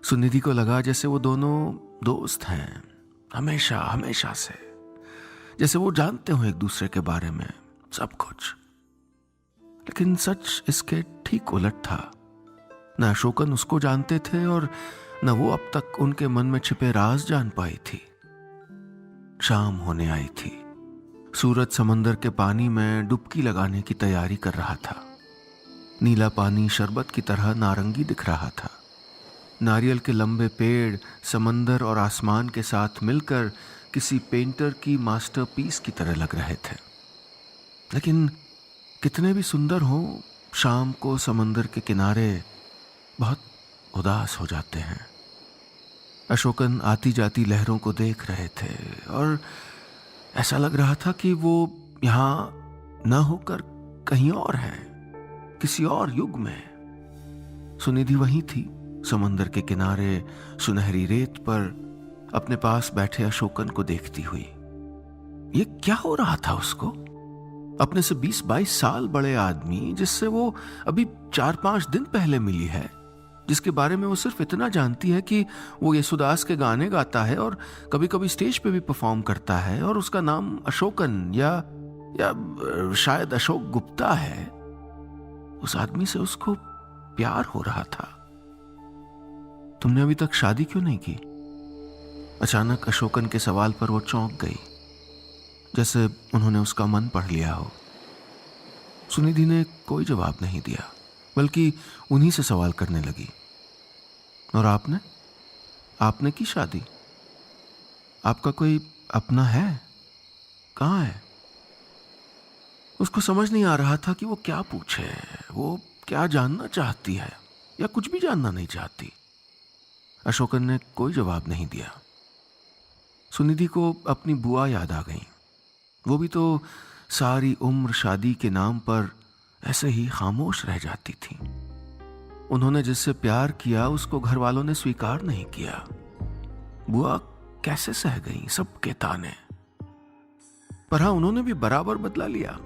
सुनिधि को लगा जैसे वो दोनों दोस्त हैं, हमेशा हमेशा से, जैसे वो जानते हो एक दूसरे के बारे में सब कुछ। लेकिन सच इसके ठीक उलट था। न अशोकन उसको जानते थे और न वो अब तक उनके मन में छिपे राज जान पाई थी। शाम होने आई थी। सूरज समंदर के पानी में डुबकी लगाने की तैयारी कर रहा था। नीला पानी शरबत की तरह नारंगी दिख रहा था। नारियल के लंबे पेड़ समंदर और आसमान के साथ मिलकर किसी पेंटर की मास्टरपीस की तरह लग रहे थे। लेकिन कितने भी सुंदर हों, शाम को समंदर के किनारे बहुत उदास हो जाते हैं। अशोकन आती जाती लहरों को देख रहे थे और ऐसा लग रहा था कि वो यहाँ न होकर कहीं और है, किसी और युग में। सुनिधि वहीं थी, समंदर के किनारे सुनहरी रेत पर अपने पास बैठे अशोकन को देखती हुई। ये क्या हो रहा था उसको? अपने से 20-22 साल बड़े आदमी, जिससे वो अभी 4-5 दिन पहले मिली है, जिसके बारे में वो सिर्फ इतना जानती है कि वो येसुदास के गाने गाता है और कभी कभी स्टेज पे भी परफॉर्म करता है और उसका नाम अशोकन या शायद अशोक गुप्ता है। उस आदमी से उसको प्यार हो रहा था। तुमने अभी तक शादी क्यों नहीं की? अचानक अशोकन के सवाल पर वो चौंक गई, जैसे उन्होंने उसका मन पढ़ लिया हो। सुनिधि ने कोई जवाब नहीं दिया, बल्कि उन्हीं से सवाल करने लगी। और आपने की शादी? आपका कोई अपना है? कहाँ है? उसको समझ नहीं आ रहा था कि वो क्या पूछे, वो क्या जानना चाहती है या कुछ भी जानना नहीं चाहती। अशोकन ने कोई जवाब नहीं दिया। सुनिधि को अपनी बुआ याद आ गई। वो भी तो सारी उम्र शादी के नाम पर ऐसे ही खामोश रह जाती थी। उन्होंने जिससे प्यार किया उसको घर वालों ने स्वीकार नहीं किया। बुआ कैसे सह गई सबके ताने। पर हाँ, उन्होंने भी बराबर बदला लिया।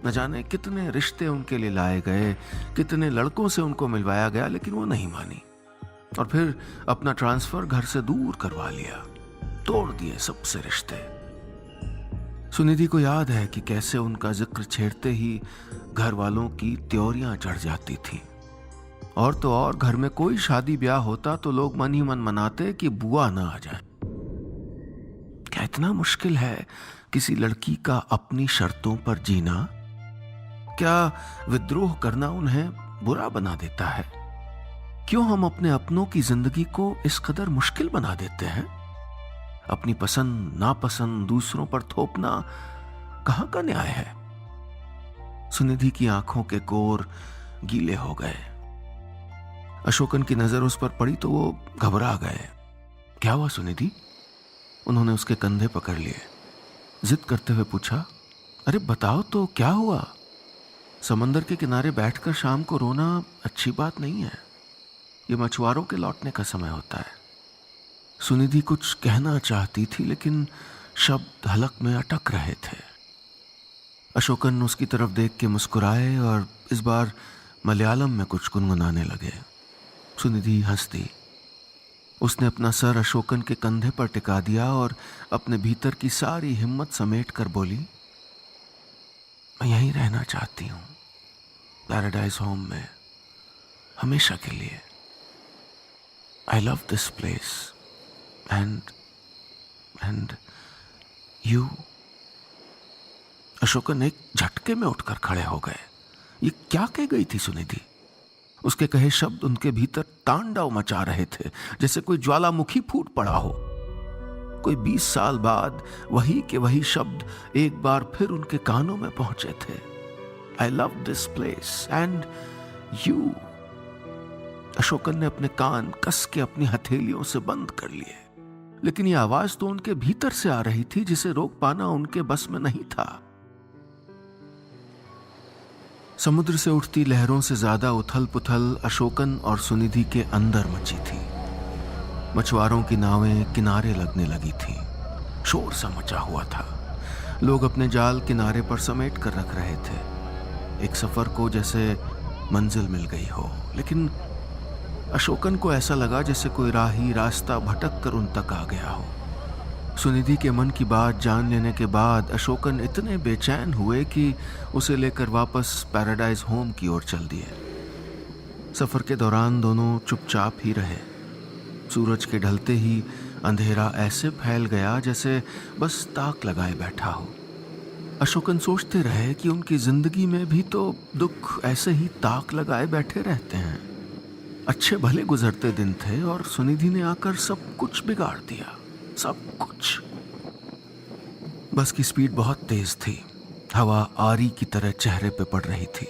न जाने कितने रिश्ते उनके लिए लाए गए, कितने लड़कों से उनको मिलवाया गया, लेकिन वो नहीं मानी और फिर अपना ट्रांसफर घर से दूर करवा लिया। तोड़ दिए सबसे रिश्ते। सुनिधि को याद है कि कैसे उनका जिक्र छेड़ते ही घर वालों की त्योरियां चढ़ जाती थी। और तो और घर में कोई शादी ब्याह होता तो लोग मन ही मन मनाते कि बुआ ना आ जाए। क्या इतना मुश्किल है किसी लड़की का अपनी शर्तों पर जीना? क्या विद्रोह करना उन्हें बुरा बना देता है? क्यों हम अपने अपनों की जिंदगी को इस कदर मुश्किल बना देते हैं? अपनी पसंद नापसंद दूसरों पर थोपना कहां का न्याय है? सुनिधि की आंखों के कोर गीले हो गए। अशोकन की नजर उस पर पड़ी तो वो घबरा गए। क्या हुआ सुनिधि? उन्होंने उसके कंधे पकड़ लिए। जिद करते हुए पूछा, अरे बताओ तो क्या हुआ? समंदर के किनारे बैठकर शाम को रोना अच्छी बात नहीं है। ये मछुआरों के लौटने का समय होता है। सुनिधि कुछ कहना चाहती थी, लेकिन शब्द हलक में अटक रहे थे। अशोकन उसकी तरफ देख के मुस्कुराए और इस बार मलयालम में कुछ गुनगुनाने लगे। सुनिधि हंस दी। उसने अपना सर अशोकन के कंधे पर टिका दिया और अपने भीतर की सारी हिम्मत समेट कर बोली, मैं यहीं रहना चाहती हूँ, पैराडाइज होम में, हमेशा के लिए। I love this place and you. Ashokan एक झटके में उठकर खड़े हो गए। ये क्या कह गई थी सुनिधि? उसके कहे शब्द उनके भीतर तांडव मचा रहे थे, जैसे कोई ज्वालामुखी फूट पड़ा हो। कोई 20 साल बाद वही के वही शब्द एक बार फिर उनके कानों में पहुंचे थे। I love this place and you. Ashokan ने अपने कान कस के अपनी हथेलियों से बंद कर लिए, लेकिन यह आवाज तो उनके भीतर से आ रही थी, जिसे रोक पाना उनके बस में नहीं था। समुद्र से उठती लहरों से ज्यादा उथल पुथल अशोकन और सुनिधि के अंदर मची थी। मछुआरों की नावें किनारे लगने लगी थी। शोर सा मचा हुआ था। लोग अपने जाल किनारे पर समेट कर रख रहे थे। एक सफर को जैसे मंजिल मिल गई हो, लेकिन अशोकन को ऐसा लगा जैसे कोई राही रास्ता भटक कर उन तक आ गया हो। सुनिधि के मन की बात जान लेने के बाद अशोकन इतने बेचैन हुए कि उसे लेकर वापस पैराडाइज होम की ओर चल दिए। सफर के दौरान दोनों चुपचाप ही रहे। सूरज के ढलते ही अंधेरा ऐसे फैल गया जैसे बस ताक लगाए बैठा हो। अशोकन सोचते रहे कि उनकी जिंदगी में भी तो दुख ऐसे ही ताक लगाए बैठे रहते हैं। अच्छे भले गुजरते दिन थे और सुनिधि ने आकर सब कुछ बिगाड़ दिया, सब कुछ। बस की स्पीड बहुत तेज थी। हवा आरी की तरह चेहरे पे पड़ रही थी।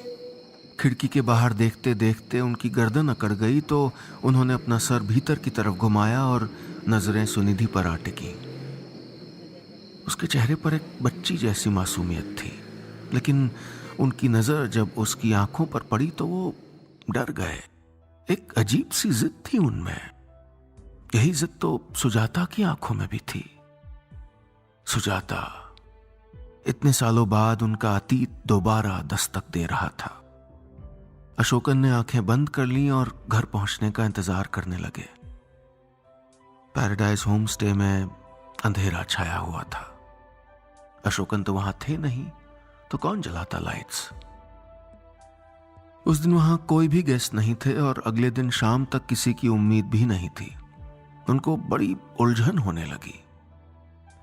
खिड़की के बाहर देखते देखते उनकी गर्दन अकड़ गई तो उन्होंने अपना सर भीतर की तरफ घुमाया और नजरें सुनिधि पर आ टिकी। उसके चेहरे पर एक बच्ची जैसी मासूमियत थी, लेकिन उनकी नजर जब उसकी आंखों पर पड़ी तो वो डर गए। एक अजीब सी जिद थी उनमें। यही जिद तो सुजाता की आंखों में भी थी। सुजाता, इतने सालों बाद उनका अतीत दोबारा दस्तक दे रहा था। अशोकन ने आंखें बंद कर लीं और घर पहुंचने का इंतजार करने लगे। पैराडाइज होम स्टे में अंधेरा छाया हुआ था। अशोकन तो वहां थे नहीं, तो कौन जलाता लाइट्स। उस दिन वहां कोई भी गेस्ट नहीं थे और अगले दिन शाम तक किसी की उम्मीद भी नहीं थी। उनको बड़ी उलझन होने लगी।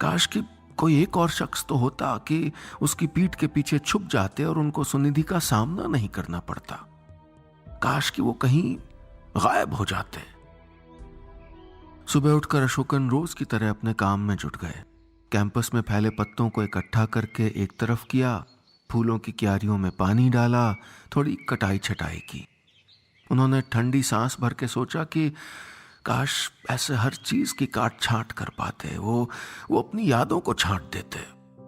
काश कि कोई एक और शख्स तो होता कि उसकी पीठ के पीछे छुप जाते और उनको सुनिधि का सामना नहीं करना पड़ता। काश कि वो कहीं गायब हो जाते। सुबह उठकर अशोकन रोज की तरह अपने काम में जुट गए। कैंपस में फैले पत्तों को इकट्ठा करके एक तरफ किया, फूलों की क्यारियों में पानी डाला, थोड़ी कटाई छटाई की। उन्होंने ठंडी सांस भर के सोचा कि काश ऐसे हर चीज की काट छांट कर पाते। वो अपनी यादों को छांट देते,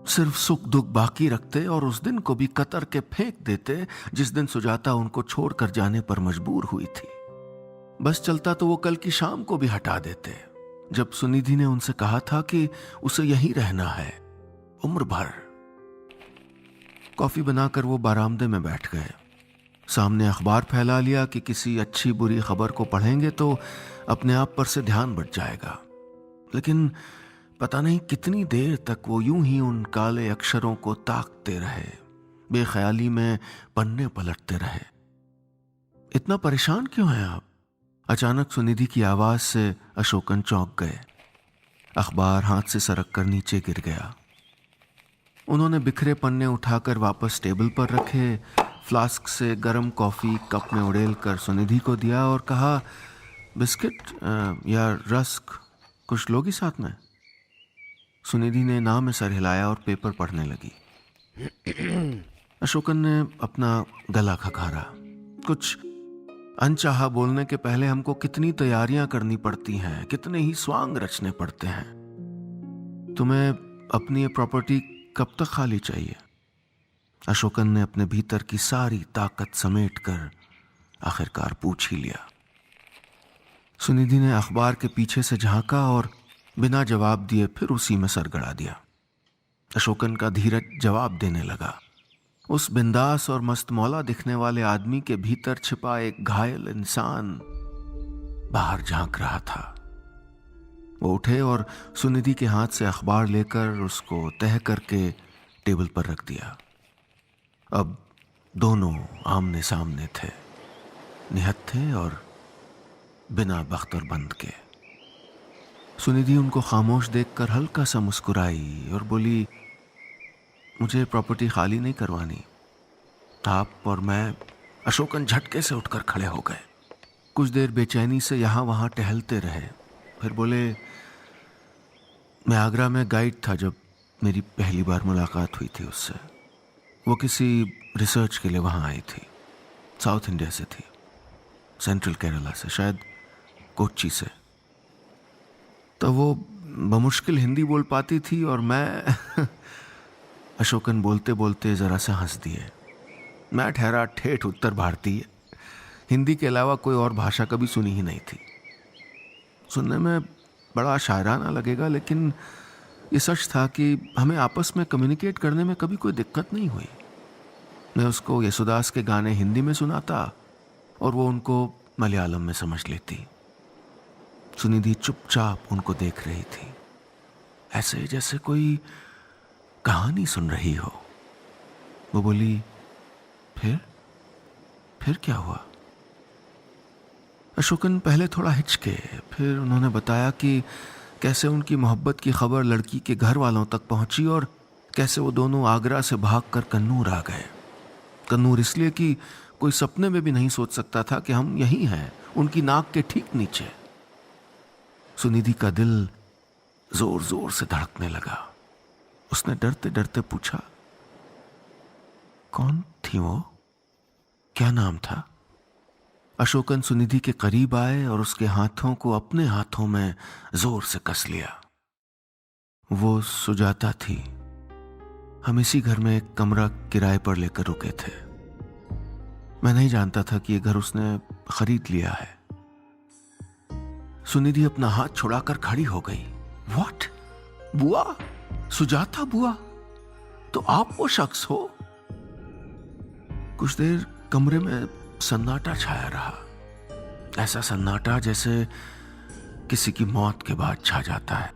सिर्फ सुख दुख बाकी रखते और उस दिन को भी कतर के फेंक देते जिस दिन सुजाता उनको छोड़कर जाने पर मजबूर हुई थी। बस चलता तो वो कल की शाम को भी हटा देते, जब सुनिधि ने उनसे कहा था कि उसे यहीं रहना है उम्र भर। कॉफी बनाकर वो बरामदे में बैठ गए। सामने अखबार फैला लिया कि किसी अच्छी बुरी खबर को पढ़ेंगे तो अपने आप पर से ध्यान बट जाएगा। लेकिन पता नहीं कितनी देर तक वो यूं ही उन काले अक्षरों को ताकते रहे, बेख्याली में पन्ने पलटते रहे। इतना परेशान क्यों हैं आप? अचानक सुनिधि की आवाज से अशोकन चौंक गए। अखबार हाथ से सरक कर नीचे गिर गया। उन्होंने बिखरे पन्ने उठाकर वापस टेबल पर रखे, फ्लास्क से गर्म कॉफी कप में उड़ेल कर सुनिधि को दिया और कहा, बिस्किट या रस्क कुछ लोगी साथ में? सुनिधि ने ना में सर हिलाया और पेपर पढ़ने लगी। अशोकन ने अपना गला खखारा। कुछ अनचाहा बोलने के पहले हमको कितनी तैयारियां करनी पड़ती हैं, कितने ही स्वांग रचने पड़ते हैं। तुम्हें अपनी ये प्रॉपर्टी कब तक खाली चाहिए? अशोकन ने अपने भीतर की सारी ताकत समेटकर आखिरकार पूछ ही लिया। सुनिधि ने अखबार के पीछे से झांका और बिना जवाब दिए फिर उसी में सर गड़ा दिया। अशोकन का धीरज जवाब देने लगा। उस बिंदास और मस्तमौला दिखने वाले आदमी के भीतर छिपा एक घायल इंसान बाहर झांक रहा था। वो उठे और सुनिधि के हाथ से अखबार लेकर उसको तह करके टेबल पर रख दिया। अब दोनों आमने सामने थे, निहत्थे और बिना बख्तर बंद के। सुनिधि उनको खामोश देखकर हल्का सा मुस्कुराई और बोली, मुझे प्रॉपर्टी खाली नहीं करवानी। आप और मैं। अशोकन झटके से उठकर खड़े हो गए। कुछ देर बेचैनी से यहां वहां टहलते रहे, फिर बोले, मैं आगरा में गाइड था जब मेरी पहली बार मुलाकात हुई थी उससे। वो किसी रिसर्च के लिए वहां आई थी। साउथ इंडिया से थी, सेंट्रल केरला से, शायद कोच्चि से। तो वो बमुश्किल हिंदी बोल पाती थी और मैं अशोकन बोलते बोलते जरा सा हंस दिए। मैं ठहरा ठेठ उत्तर भारतीय, हिंदी के अलावा कोई और भाषा कभी सुनी ही नहीं थी। सुनने में बड़ा शायराना लगेगा, लेकिन ये सच था कि हमें आपस में कम्युनिकेट करने में कभी कोई दिक्कत नहीं हुई। मैं उसको यशुदास के गाने हिंदी में सुनाता और वो उनको मलयालम में समझ लेती। सुनिधि चुपचाप उनको देख रही थी, ऐसे जैसे कोई कहानी सुन रही हो। वो बोली, फिर क्या हुआ? अशोकन पहले थोड़ा हिचके, फिर उन्होंने बताया कि कैसे उनकी मोहब्बत की खबर लड़की के घर वालों तक पहुंची और कैसे वो दोनों आगरा से भागकर कन्नूर आ गए। कन्नूर इसलिए कि कोई सपने में भी नहीं सोच सकता था कि हम यहीं हैं, उनकी नाक के ठीक नीचे। सुनिधि का दिल जोर जोर से धड़कने लगा। उसने डरते डरते पूछा, कौन थी वो? क्या नाम था? अशोकन सुनिधि के करीब आए और उसके हाथों को अपने हाथों में जोर से कस लिया। वो सुजाता थी। हम इसी घर में एक कमरा किराए पर लेकर रुके थे। मैं नहीं जानता था कि ये घर उसने खरीद लिया है। सुनिधि अपना हाथ छुड़ाकर खड़ी हो गई। व्हाट? बुआ? सुजाता बुआ? तो आप वो शख्स हो? कुछ देर कमरे में सन्नाटा छाया रहा। ऐसा सन्नाटा जैसे किसी की मौत के बाद छा जाता है।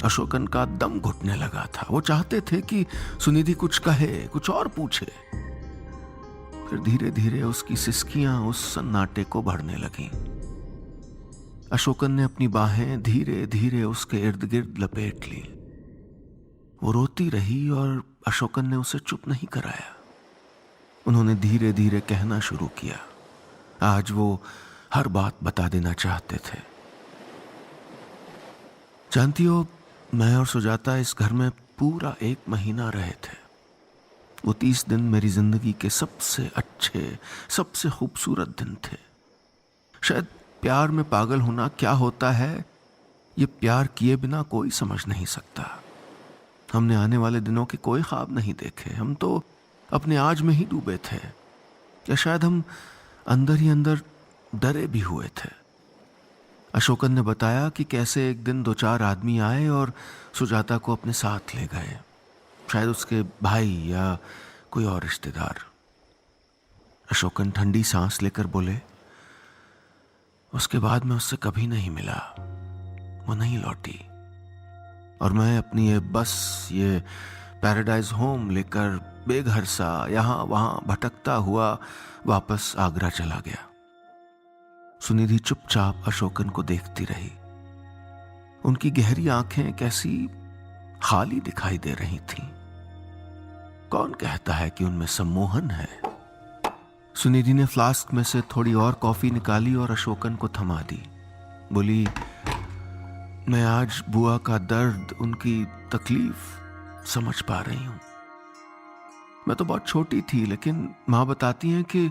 अशोकन का दम घुटने लगा था। वो चाहते थे कि सुनिधि कुछ कहे, कुछ और पूछे। फिर धीरे धीरे उसकी सिसकियां उस सन्नाटे को भरने लगीं। अशोकन ने अपनी बाहें धीरे धीरे उसके इर्द गिर्द लपेट ली। वो रोती रही और अशोकन ने उसे चुप नहीं कराया। उन्होंने धीरे धीरे कहना शुरू किया। आज वो हर बात बता देना चाहते थे। जानती हो, मैं और सुजाता इस घर में पूरा 1 महीना रहे थे। वो 30 दिन मेरी जिंदगी के सबसे अच्छे, सबसे खूबसूरत दिन थे। शायद प्यार में पागल होना क्या होता है, ये प्यार किए बिना कोई समझ नहीं सकता। हमने आने वाले दिनों के कोई ख्वाब नहीं देखे। हम तो अपने आज में ही डूबे थे, या शायद हम अंदर ही अंदर डरे भी हुए थे। अशोकन ने बताया कि कैसे एक दिन 2-4 आदमी आए और सुजाता को अपने साथ ले गए, शायद उसके भाई या कोई और रिश्तेदार। अशोकन ठंडी सांस लेकर बोले, उसके बाद मैं उससे कभी नहीं मिला। वो नहीं लौटी और मैं अपनी ये पैराडाइज होम लेकर बेघर सा यहां वहां भटकता हुआ वापस आगरा चला गया। सुनिधि चुपचाप अशोकन को देखती रही। उनकी गहरी आंखें कैसी खाली दिखाई दे रही थीं। कौन कहता है कि उनमें सम्मोहन है? सुनिधि ने फ्लास्क में से थोड़ी और कॉफी निकाली और अशोकन को थमा दी। बोली, मैं आज बुआ का दर्द, उनकी तकलीफ समझ पा रही हूं। मैं तो बहुत छोटी थी, लेकिन माँ बताती हैं कि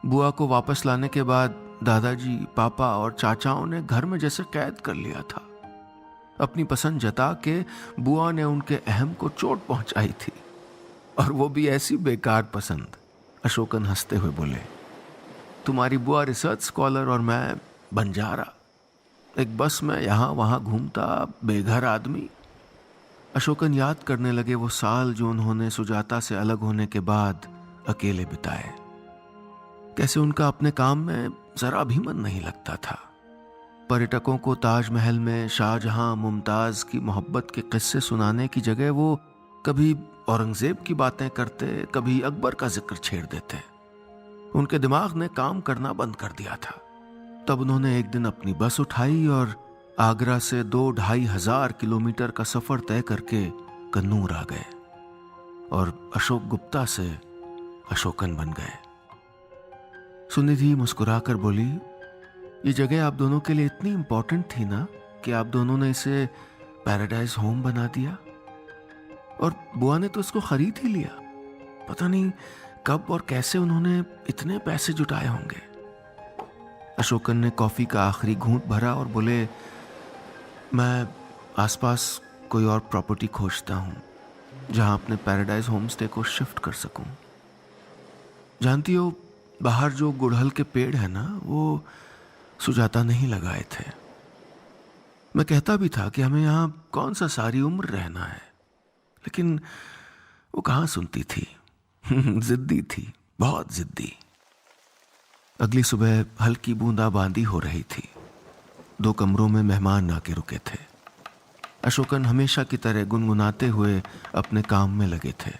बुआ को वापस लाने के बाद दादाजी, पापा और चाचाओं ने घर में जैसे कैद कर लिया था। अपनी पसंद जता के बुआ ने उनके अहम को चोट पहुंचाई थी, और वो भी ऐसी बेकार पसंद। अशोकन हंसते हुए बोले, तुम्हारी बुआ रिसर्च स्कॉलर और मैं बंजारा, एक बस में यहां वहां घूमता बेघर आदमी। अशोकन याद करने लगे वो साल जो उन्होंने सुजाता से अलग होने के बाद अकेले बिताए। कैसे उनका अपने काम में जरा भी मन नहीं लगता था। पर्यटकों को ताजमहल में शाहजहां मुमताज की मोहब्बत के किस्से सुनाने की जगह वो कभी औरंगजेब की बातें करते, कभी अकबर का जिक्र छेड़ देते। उनके दिमाग ने काम करना बंद कर दिया था। तब उन्होंने एक दिन अपनी बस उठाई और आगरा से 2-2,500 किलोमीटर का सफर तय करके कन्नूर आ गए और अशोक गुप्ता से अशोकन बन गए। सुनिधि मुस्कुराकर बोली, ये जगह आप दोनों के लिए इतनी इंपॉर्टेंट थी ना कि आप दोनों ने इसे पैराडाइज होम बना दिया, और बुआ ने तो इसको खरीद ही लिया। पता नहीं कब और कैसे उन्होंने इतने पैसे जुटाए होंगे। अशोकन ने कॉफी का आखिरी घूंट भरा और बोले, मैं आसपास कोई और प्रॉपर्टी खोजता हूं जहां अपने पैराडाइज होम स्टे को शिफ्ट कर सकूं। जानती हो, बाहर जो गुड़हल के पेड़ है ना, वो सुजाता नहीं लगाए थे। मैं कहता भी था कि हमें यहां कौन सा सारी उम्र रहना है, लेकिन वो कहां सुनती थी। जिद्दी थी, बहुत जिद्दी। अगली सुबह हल्की बूंदाबांदी हो रही थी। 2 कमरों में मेहमान आके रुके थे। अशोकन हमेशा की तरह गुनगुनाते हुए अपने काम में लगे थे।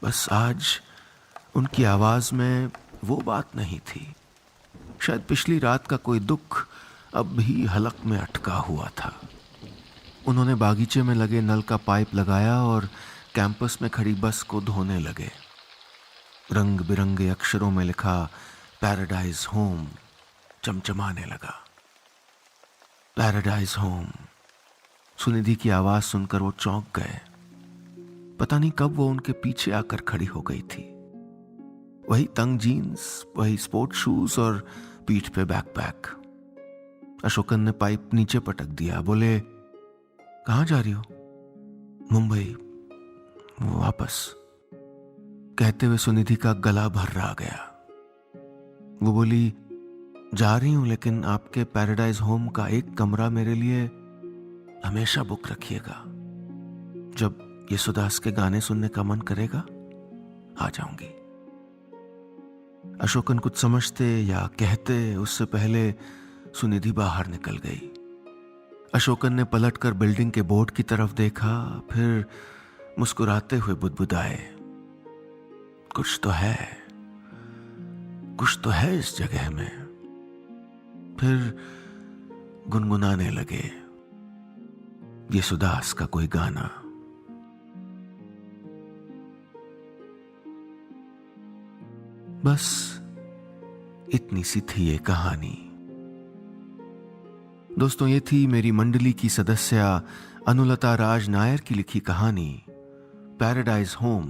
बस आज उनकी आवाज में वो बात नहीं थी। शायद पिछली रात का कोई दुख अब भी हलक में अटका हुआ था। उन्होंने बागीचे में लगे नल का पाइप लगाया और कैंपस में खड़ी बस को धोने लगे। रंग बिरंगे अक्षरों में लिखा पैराडाइज होम चमचमाने लगा। Paradise home. सुनिधि की आवाज सुनकर वो चौंक गए। पता नहीं कब वो उनके पीछे आकर खड़ी हो गई थी। वही तंग जीन्स, वही स्पोर्ट शूज और पीठ पे बैकपैक। अशोकन ने पाइप नीचे पटक दिया। बोले, कहाँ जा रही हो? मुंबई वापस। कहते हुए सुनिधि का गला भर रहा गया। वो बोली, जा रही हूं, लेकिन आपके पैराडाइज होम का एक कमरा मेरे लिए हमेशा बुक रखिएगा। जब येसुदास के गाने सुनने का मन करेगा आ जाऊंगी। अशोकन कुछ समझते या कहते उससे पहले सुनिधि बाहर निकल गई। अशोकन ने पलटकर बिल्डिंग के बोर्ड की तरफ देखा, फिर मुस्कुराते हुए बुदबुदाए, कुछ तो है इस जगह में। फिर गुनगुनाने लगे येसुदास का कोई गाना। बस इतनी सी थी ये कहानी। दोस्तों, ये थी मेरी मंडली की सदस्या अनुलता राज नायर की लिखी कहानी पैराडाइज होम